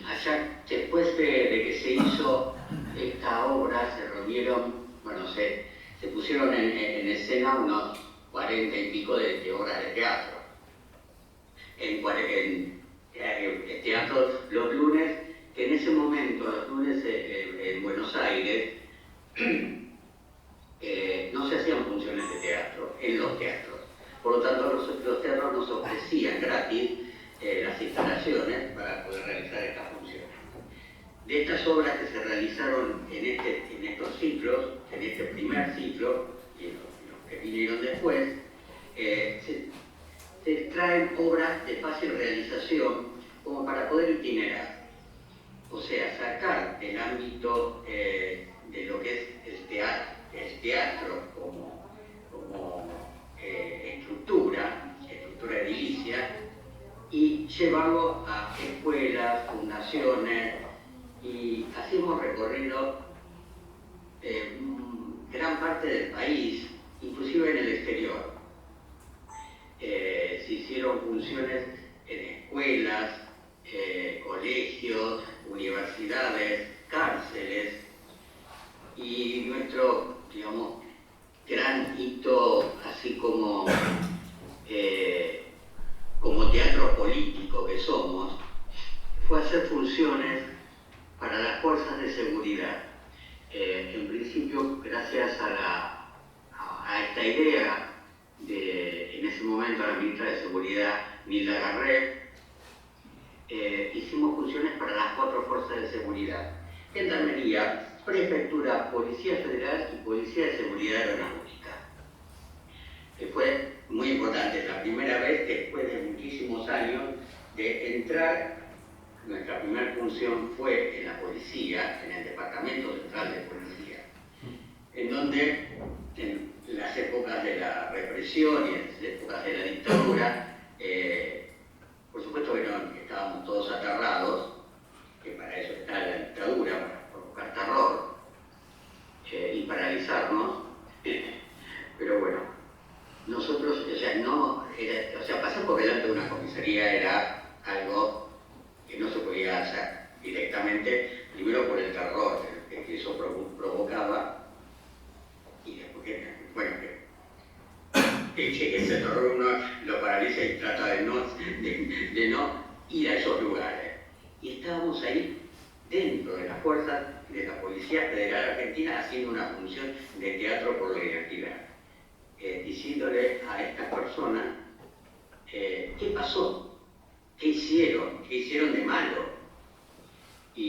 Allá, después de que se hizo esta obra, se reunieron, bueno, se pusieron en escena unos 40 y pico de obras de teatro. En teatro los lunes, que en ese momento, los lunes en Buenos Aires, no se hacían funciones de teatro en los teatros. Por lo tanto, los teatros nos ofrecían gratis las instalaciones para poder realizar estas funciones. De estas obras que se realizaron en estos ciclos, en este primer ciclo y los que vinieron después, se extraen obras de fácil realización como para poder itinerar, o sea, sacar del ámbito de lo que es el teatro como estructura edilicia, y llevarlo a escuelas, fundaciones, y así hemos recorrido gran parte del país, inclusive en el exterior. Se hicieron funciones en escuelas, colegios, universidades, cárceles, y nuestro, digamos, gran hito, así como teatro político que somos, fue hacer funciones para las fuerzas de seguridad. En principio, gracias a esta idea en ese momento la ministra de Seguridad, Nilda Garret, hicimos funciones para las 4 fuerzas de seguridad: Gendarmería, Prefectura, Policía Federal y Policía de Seguridad Aeronáutica. Que fue muy importante, la primera vez después de muchísimos años de entrar. Nuestra primera función fue en la policía, en el Departamento Central de Policía, en donde en las épocas de la represión y en las épocas de la dictadura, por supuesto que estábamos todos aterrados, que para eso está la dictadura, para provocar terror y paralizarnos, pero bueno, nosotros, pasar por delante de una comisaría era algo que no se podía hacer directamente, primero por el terror que eso provocaba, y después que ese terror uno lo paraliza y trata de no ir a esos lugares. Y estábamos ahí dentro de las fuerzas de la Policía Federal Argentina haciendo una función de teatro por la identidad, diciéndole a estas personas qué pasó, qué hicieron de malo, e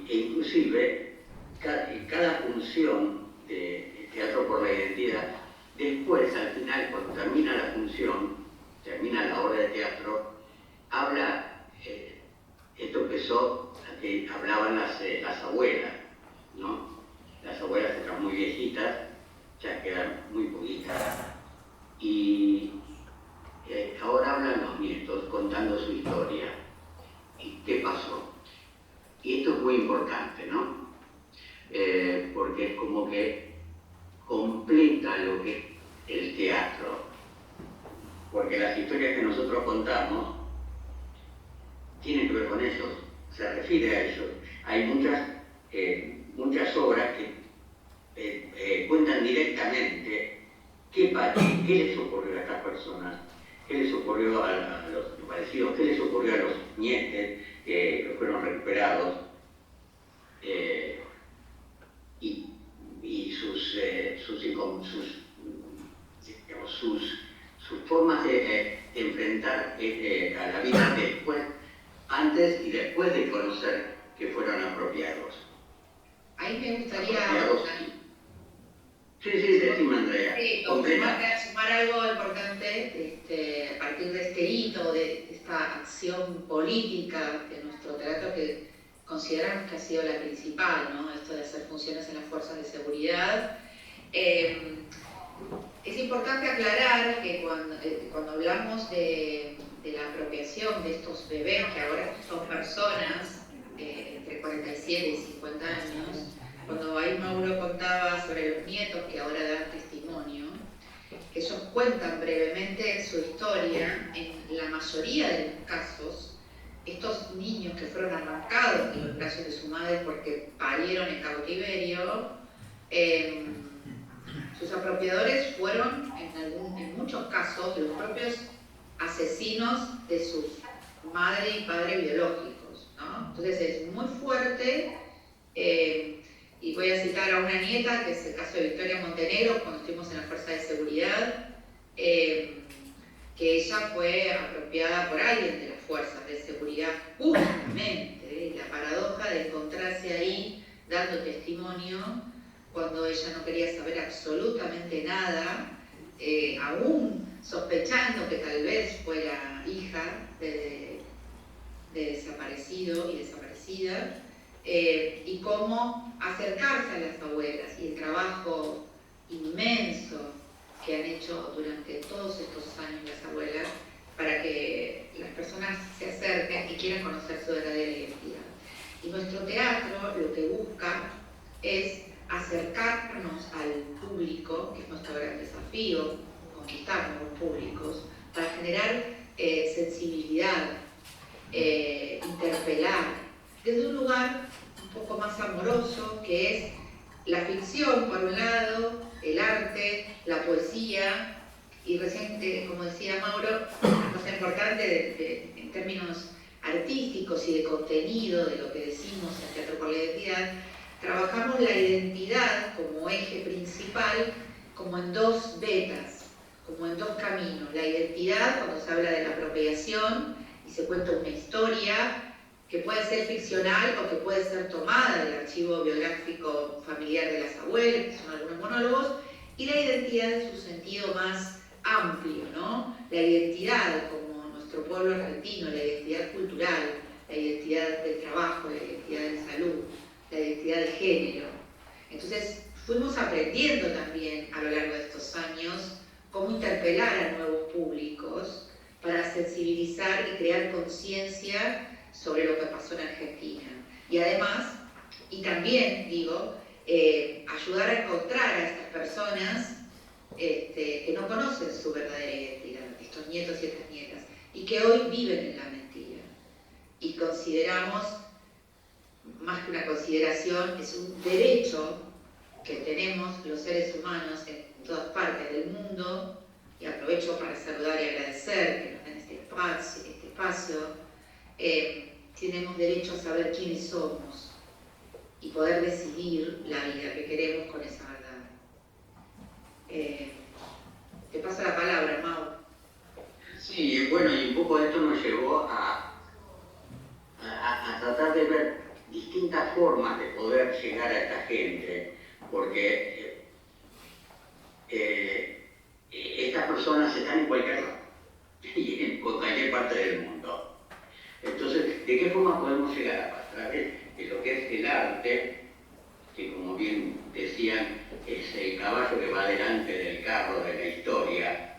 inclusive cada función de teatro por la identidad, después al final, cuando termina la función, termina la obra de teatro, habla, esto empezó a que hablaban las abuelas, ¿no? Las abuelas están muy viejitas, ya quedan muy poquitas, y ahora hablan los nietos contando su historia y qué pasó. Y esto es muy importante, ¿no? Porque es como que completa lo que es el teatro, porque las historias que nosotros contamos tienen que ver con ellos, se refiere a ellos. Hay muchas obras que cuentan directamente qué les ocurrió a estas personas, qué les ocurrió a los parecidos, qué les ocurrió a los nietes que fueron recuperados, formas de enfrentar a la vida después, antes y después de conocer que fueron apropiados. Ahí me gustaría... Apropiados. Sí, decime, Andrea. Sí, sumar algo importante a partir de este hito, de esta acción política de nuestro teatro que consideramos que ha sido la principal, ¿no? Esto de hacer funciones en las fuerzas de seguridad. Es importante aclarar que cuando hablamos de la apropiación de estos bebés, que ahora son personas entre 47 y 50 años, cuando ahí Mauro contaba sobre los nietos que ahora dan testimonio, ellos cuentan brevemente su historia. En la mayoría de los casos, estos niños que fueron arrancados de los brazos de su madre porque parieron en cautiverio, sus apropiadores fueron, en muchos casos, los propios asesinos de sus madre y padre biológicos, ¿no? Entonces es muy fuerte. Y voy a citar a una nieta, que es el caso de Victoria Montenegro, cuando estuvimos en la Fuerza de Seguridad, que ella fue apropiada por alguien de las Fuerzas de Seguridad, justamente, la paradoja de encontrarse ahí dando testimonio cuando ella no quería saber absolutamente nada, aún sospechando que tal vez fuera hija de desaparecido y desaparecida. Y cómo acercarse a las abuelas y el trabajo inmenso que han hecho durante todos estos años las abuelas para que las personas se acerquen y quieran conocer su verdadera identidad. Y nuestro teatro lo que busca es acercarnos al público, que es nuestro gran desafío, conquistar nuevos públicos, para generar sensibilidad, interpelar, desde un lugar un poco más amoroso, que es la ficción, por un lado, el arte, la poesía, y recién, como decía Mauro, una cosa importante en términos artísticos y de contenido de lo que decimos en Teatro por la Identidad, trabajamos la identidad como eje principal, como en dos vetas, como en dos caminos. La identidad, cuando se habla de la apropiación y se cuenta una historia, que puede ser ficcional o que puede ser tomada del archivo biográfico familiar de las abuelas, que son algunos monólogos, y la identidad en su sentido más amplio, ¿no? La identidad como nuestro pueblo argentino, la identidad cultural, la identidad del trabajo, la identidad de salud, la identidad de género. Entonces, fuimos aprendiendo también a lo largo de estos años cómo interpelar a nuevos públicos para sensibilizar y crear conciencia sobre lo que pasó en Argentina. Y además, y también digo, ayudar a encontrar a estas personas que no conocen su verdadera identidad, estos nietos y estas nietas, y que hoy viven en la mentira. Y consideramos, más que una consideración, es un derecho que tenemos los seres humanos en todas partes del mundo, y aprovecho para saludar y agradecer que nos den este espacio. Tenemos derecho a saber quiénes somos y poder decidir la vida que queremos con esa verdad. Te paso la palabra, Mauro. Sí, bueno, y un poco esto nos llevó a tratar de ver distintas formas de poder llegar a esta gente, porque estas personas están en cualquier lado, y en cualquier parte del mundo. Entonces, ¿de qué forma podemos llegar a través de lo que es el arte, que como bien decían, es el caballo que va delante del carro de la historia?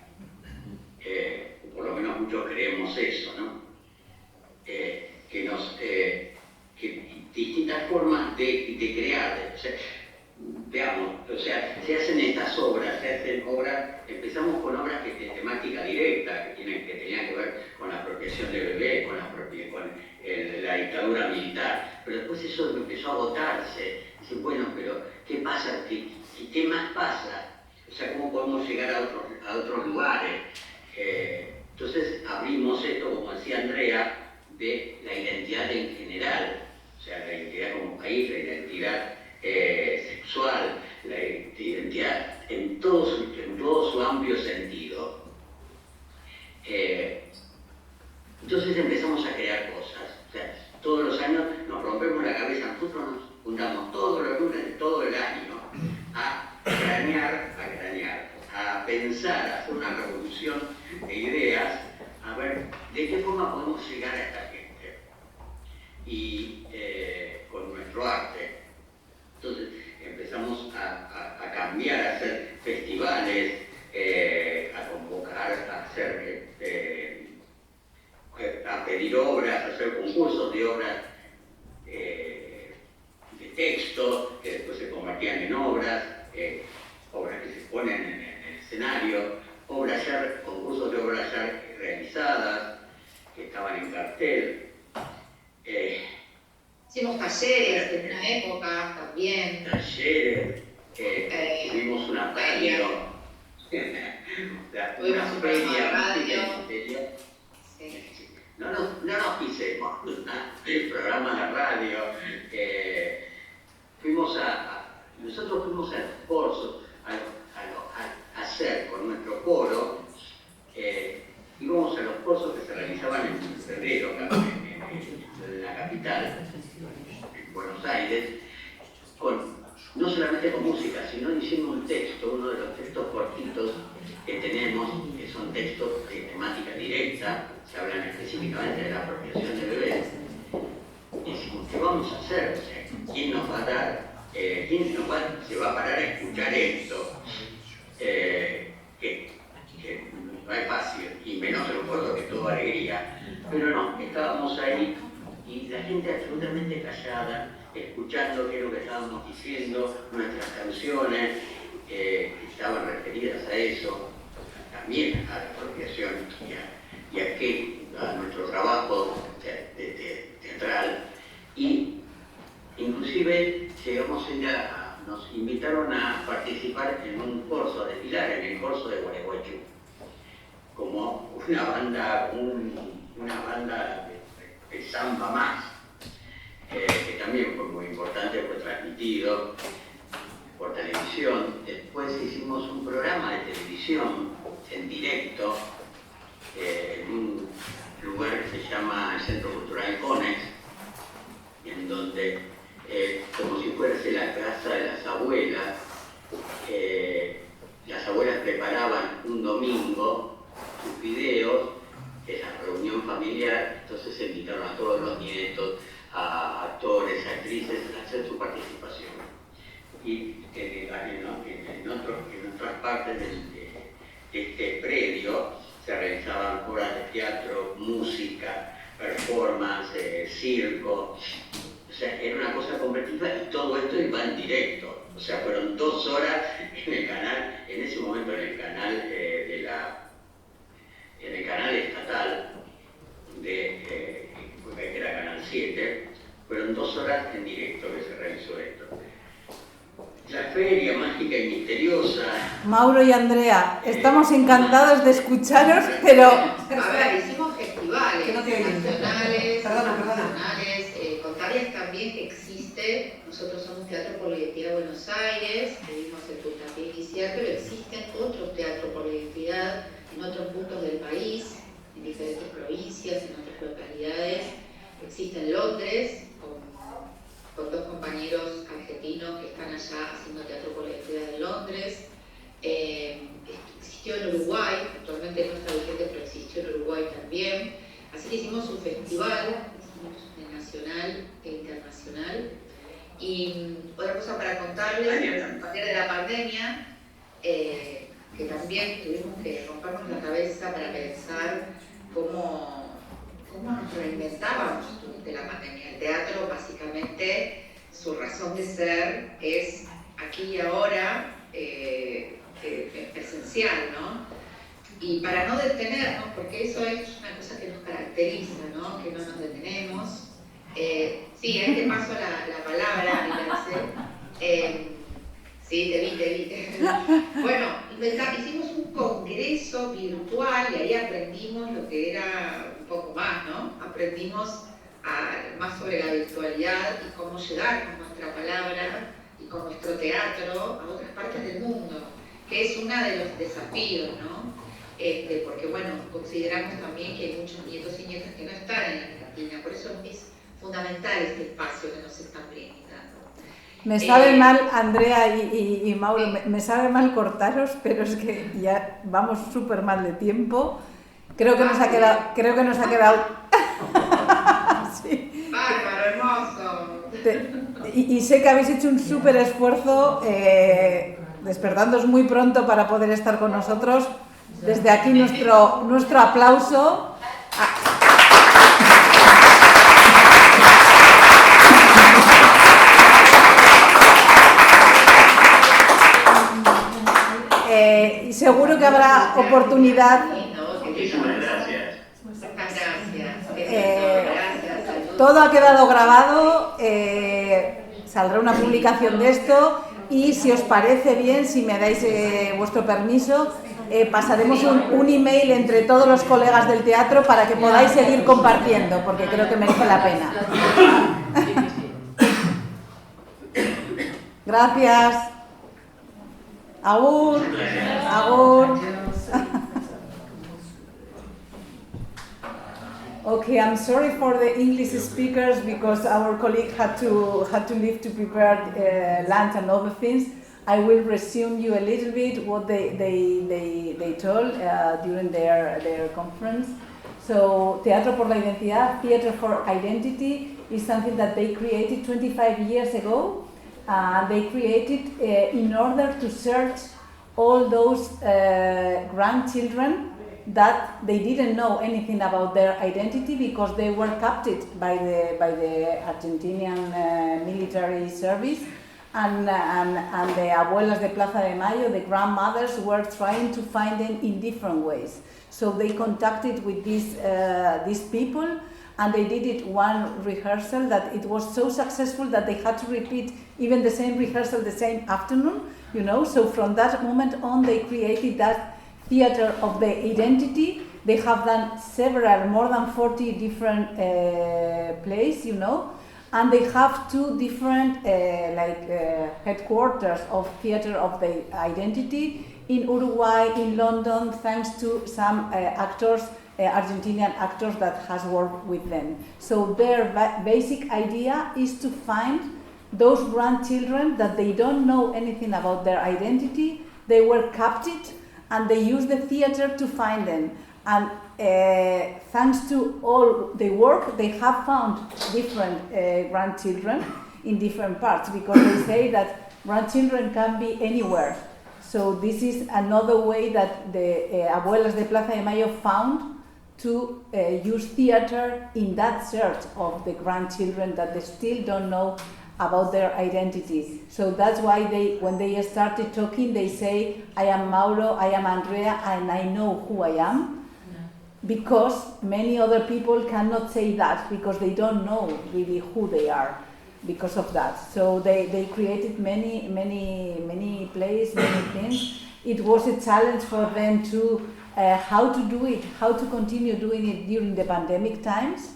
Por lo menos muchos creemos eso, ¿no? Que distintas formas de crear, veamos, o sea, se hacen estas obras, empezamos con obras de temática directa, que tenían que ver con la apropiación de bebés, con la dictadura militar, pero después eso empezó a agotarse. Dicen, bueno, pero ¿qué pasa? ¿Qué más pasa? O sea, ¿cómo podemos llegar a otros lugares? Entonces abrimos esto, como decía Andrea, de la identidad en general, o sea, la identidad como país, la identidad sexual, la identidad en todo su amplio sentido. Entonces empezamos a crear cosas. O sea, todos los años nos rompemos la cabeza, nosotros nos juntamos todos los lunes de todo el año a cranear, a pensar, a hacer una revolución de ideas, a ver de qué forma podemos llegar a esta gente. Y con nuestro arte. Entonces empezamos a cambiar, a hacer festivales, a convocar, a hacer, a pedir obras, a hacer concursos de obras de texto, que después se convertían en obras, obras que se ponen en el escenario, obras ya, concursos de obras ya realizadas, que estaban en cartel. Hicimos talleres en una época también. Talleres, tuvimos una feria. Tuvimos un programa de radio. No nos pisemos, programas de radio. Nosotros fuimos a los cursos, a hacer con nuestro coro. Íbamos a los cursos que se realizaban en febrero, en la capital, en Buenos Aires, no solamente con música, sino diciendo un texto, uno de los textos cortitos que tenemos, que son textos de temática directa, se hablan específicamente de la apropiación de bebés. Y decimos, ¿qué vamos a hacer? O sea, ¿quién nos va a dar? ¿Quién se va a parar a escuchar esto? Que no es fácil, y menos en un pueblo que es todo alegría. Pero no, estábamos ahí y la gente absolutamente callada, escuchando qué es lo que estábamos diciendo, nuestras canciones que estaban referidas a eso, también a la apropiación y a nuestro trabajo teatral. Y inclusive llegamos nos invitaron a participar en un curso, a desfilar en el curso de Gualeguaychú, como una banda de samba más, que también fue muy importante, fue transmitido por televisión. Después hicimos un programa de televisión en directo en un lugar que se llama el Centro Cultural Conex, en donde, como si fuese la casa de las abuelas preparaban un domingo sus videos, esa reunión familiar. Entonces se invitaron a todos los nietos, a actores, a actrices, a hacer su participación. Y en otras partes de este predio se realizaban obras de teatro, música, performance, circo. O sea, era una cosa convertida y todo esto iba en directo. O sea, fueron 2 horas en el canal, en ese momento en el canal estatal, que era Canal 7, fueron 2 horas en directo que se realizó esto. La feria mágica y misteriosa. Mauro y Andrea, estamos encantados de escucharos, pero... A ver, hicimos festivales nacionales, internacionales, contarles también que existe, nosotros somos Teatro por la Identidad de Buenos Aires, tuvimos el puntapié inicial, pero existen otros teatros por la identidad en otros puntos del país, en diferentes provincias, en otras localidades. Existe en Londres, con 2 compañeros argentinos que están allá haciendo teatro por la identidad de Londres. Existió en Uruguay, actualmente no está vigente, pero existió en Uruguay también. Así que hicimos un festival nacional e internacional. Y otra cosa para contarles, a partir de la pandemia, que también tuvimos que rompernos la cabeza para pensar cómo nos reinventábamos durante la pandemia. El teatro, básicamente, su razón de ser es aquí y ahora, presencial, ¿no? Y para no detenernos, porque eso es una cosa que nos caracteriza, ¿no? Que no nos detenemos. Sí, ahí te paso la palabra, Iratxe. Sí, te vi. Bueno, hicimos un congreso virtual y ahí aprendimos lo que era un poco más, ¿no? Aprendimos más sobre la virtualidad y cómo llegar con nuestra palabra y con nuestro teatro a otras partes del mundo, que es uno de los desafíos, ¿no? porque bueno, consideramos también que hay muchos nietos y nietas que no están en Argentina, por eso es fundamental este espacio que nos están brindando. Me sabe mal, Andrea y Mauro, me sabe mal cortaros, pero es que ya vamos súper mal de tiempo. Creo que nos ha quedado... Sí. Bárbaro, hermoso. Y sé que habéis hecho un súper esfuerzo despertándoos muy pronto para poder estar con nosotros. Desde aquí nuestro aplauso. Y seguro que habrá oportunidad. Muchísimas gracias. Todo ha quedado grabado, saldrá una publicación de esto y si os parece bien, si me dais vuestro permiso, pasaremos un email entre todos los colegas del teatro para que podáis seguir compartiendo, porque creo que merece la pena. Gracias. Agur. Agur. Okay, I'm sorry for the English speakers because our colleague had to leave to prepare lunch and other things. I will resume you a little bit what they told during their conference. So, Teatro por la Identidad, Theatre for Identity, is something that they created 25 years ago. They created in order to search all those grandchildren that they didn't know anything about their identity because they were captured by the Argentinian military service, and the abuelas de Plaza de Mayo, the grandmothers, were trying to find them in different ways. So they contacted with these people, and they did it one rehearsal that it was so successful that they had to repeat even the same rehearsal the same afternoon, you know. So from that moment on, they created that theater of the identity. They have done more than 40 different plays, you know, and they have two different headquarters of theater of the identity in Uruguay, in London, thanks to some actors, Argentinian actors that has worked with them. So their basic idea is to find those grandchildren that they don't know anything about their identity. They were captured, and they use the theater to find them. And thanks to all the work, they have found different grandchildren in different parts, because they say that grandchildren can be anywhere. So this is another way that the abuelas de Plaza de Mayo found to use theater in that search of the grandchildren that they still don't know about their identity. So that's why when they started talking, they say, I am Mauro, I am Andrea, and I know who I am. Because many other people cannot say that because they don't know really who they are because of that. So they created many plays, many things. It was a challenge for them to how to do it, how to continue doing it during the pandemic times.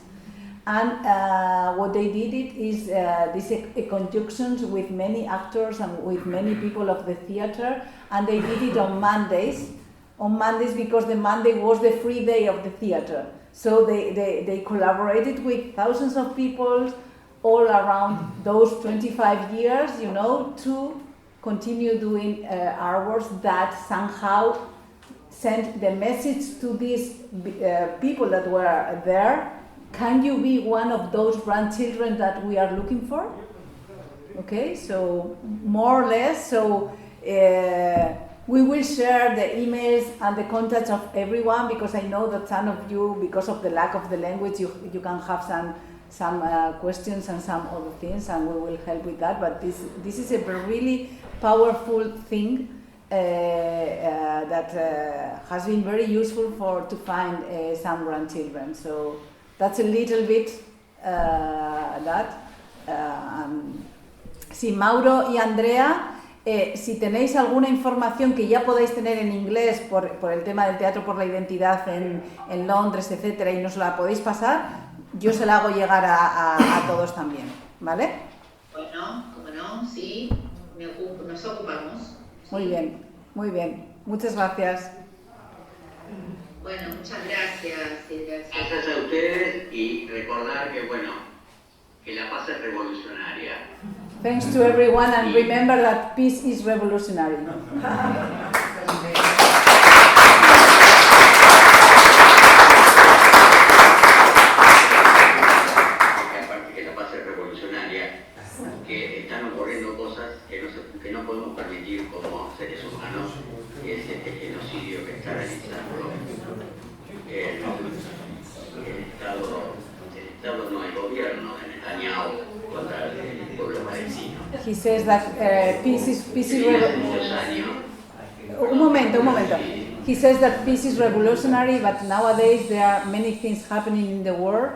And what they did is these conjunctions with many actors and with many people of the theater, and they did it on Mondays. On Mondays because the Monday was the free day of the theater. So they collaborated with thousands of people all around those 25 years, you know, to continue doing artworks that somehow sent the message to these people that were there. Can you be one of those grandchildren that we are looking for? Okay, so more or less, so we will share the emails and the contacts of everyone, because I know that some of you, because of the lack of the language, you can have some questions and some other things, and we will help with that. But this is a really powerful thing that has been very useful to find some grandchildren. So that's a little bit that. Sí, Mauro y Andrea. Si tenéis alguna información que ya podáis tener en inglés por el tema del Teatro por la Identidad en Londres, etcétera, y nos la podéis pasar, yo se la hago llegar a todos también, ¿vale? Bueno, como no, sí, nos ocupamos. Muy bien, muy bien. Muchas gracias. Bueno, muchas gracias, Iratxe. Gracias a ustedes y recordar que, bueno, que la paz es revolucionaria. Thanks to everyone and remember that peace is revolutionary. Que la paz es revolucionaria, que están ocurriendo cosas que no podemos permitir como seres humanos, que es este genocidio que está realizando el gobierno de Netanyahu contra el pueblo palestino. He says that peace is Un momento. He says that peace is revolutionary, but nowadays there are many things happening in the world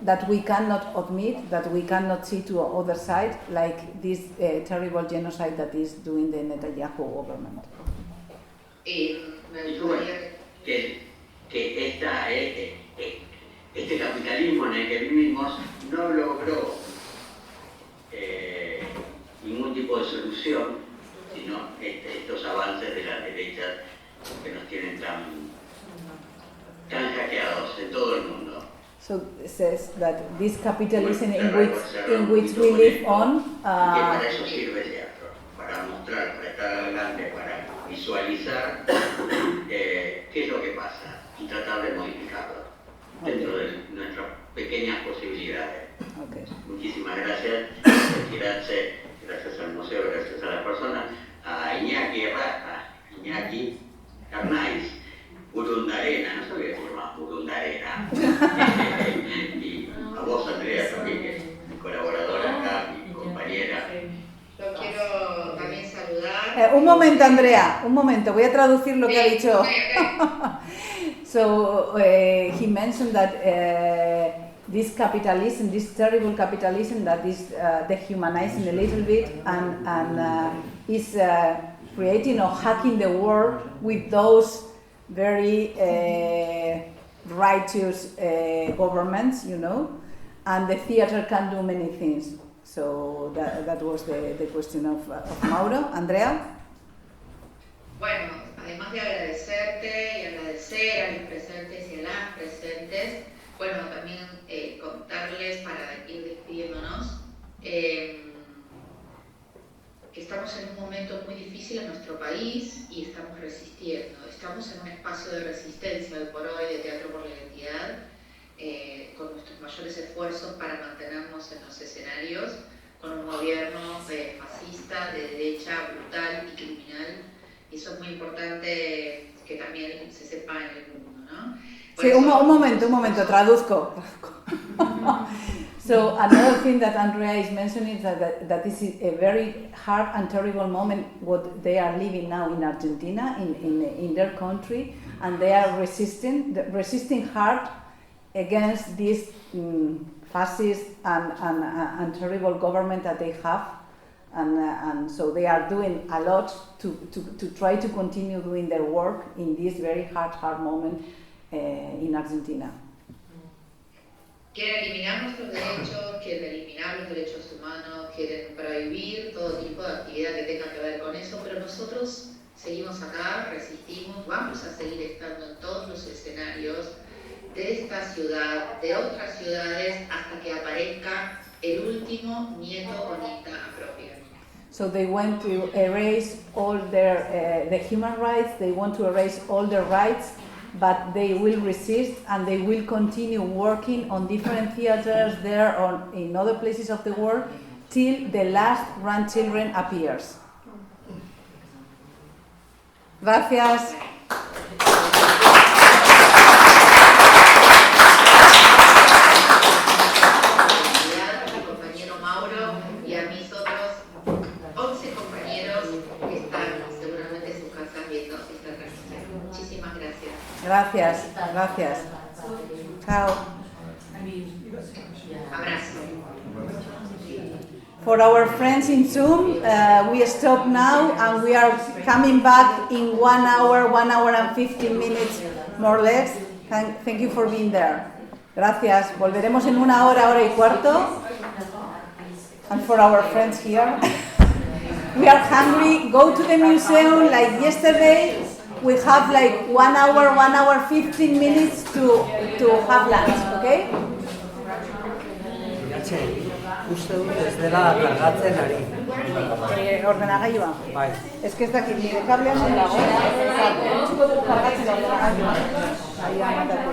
that we cannot admit, that we cannot see to the other side, like this terrible genocide that is doing the Netanyahu government. Que este capitalismo en el que vivimos no logró ningún tipo de solución, sino estos avances de las derechas que nos tienen tan hackeados en todo el mundo. So it says that this capitalism in which we live on. Que para eso sirve el teatro, para mostrar, para estar adelante, para visualizar qué es lo que pasa y tratar de modificarlo dentro de nuestras pequeñas posibilidades. Okay. Muchísimas gracias, Iratxe, gracias al museo, gracias a las personas, a Iñaki Arnaiz, Burundarena, no sabía que se llama Burundarena, y a vos, Andrea, también, que es mi colaboradora acá, mi compañera. Yo quiero también saludar. Un momento, Andrea, voy a traducir lo que ha dicho. So he mentioned that this capitalism, this terrible capitalism that is dehumanizing a little bit and is creating or hacking the world with those very righteous governments, you know, and the theater can do many things. So that was the question of Mauro. Andrea? Bueno, además de agradecerte y agradecer a los presentes y a las presentes, bueno, también contarles para ir despidiéndonos que estamos en un momento muy difícil en nuestro país y estamos resistiendo. Estamos en un espacio de resistencia hoy por hoy de Teatro por la Identidad, con nuestros mayores esfuerzos para mantenernos en los escenarios, con un gobierno fascista, de derecha, brutal y criminal. Y eso es muy importante que también se sepa en el mundo, ¿no? Sí, un momento, traduzco. So another thing that Andrea is mentioning is that this is a very hard and terrible moment what they are living now in Argentina, in their country, and they are resisting hard against this fascist and terrible government that they have. And so they are doing a lot to try to continue doing their work in this very hard moment in Argentina. Quieren eliminar nuestros derechos, quieren eliminar los derechos humanos, quieren prohibir todo tipo de actividad que tenga que ver con eso, pero nosotros seguimos acá, resistimos, vamos a seguir estando en todos los escenarios de esta ciudad, de otras ciudades, hasta que aparezca el último nieto o nieta propia. So they want to erase all their the human rights. They want to erase all their rights, but they will resist and they will continue working on different theaters there or in other places of the world till the last grandchildren appears. Gracias. Mi compañero Mauro y a mis otros 11 compañeros que están seguramente en sus casas viendo esta transmisión. Muchísimas gracias. Gracias. Chao. Abrazo. For our friends in Zoom, we stop now and we are coming back in 1 hour and 15 minutes, more or less. Thank you for being there. Gracias. Volveremos en 1 hora y cuarto. And for our friends here, we are hungry. Go to the museum like yesterday we have like 1 hour, 15 minutes to have lunch, okay? Iratxe, uste dut ez dela kargatzen ari. Ordenagailua? Bai. Ez que ez dakit, nire kablean non dago. Kargatzen ordenagailua. Ahi amatatu.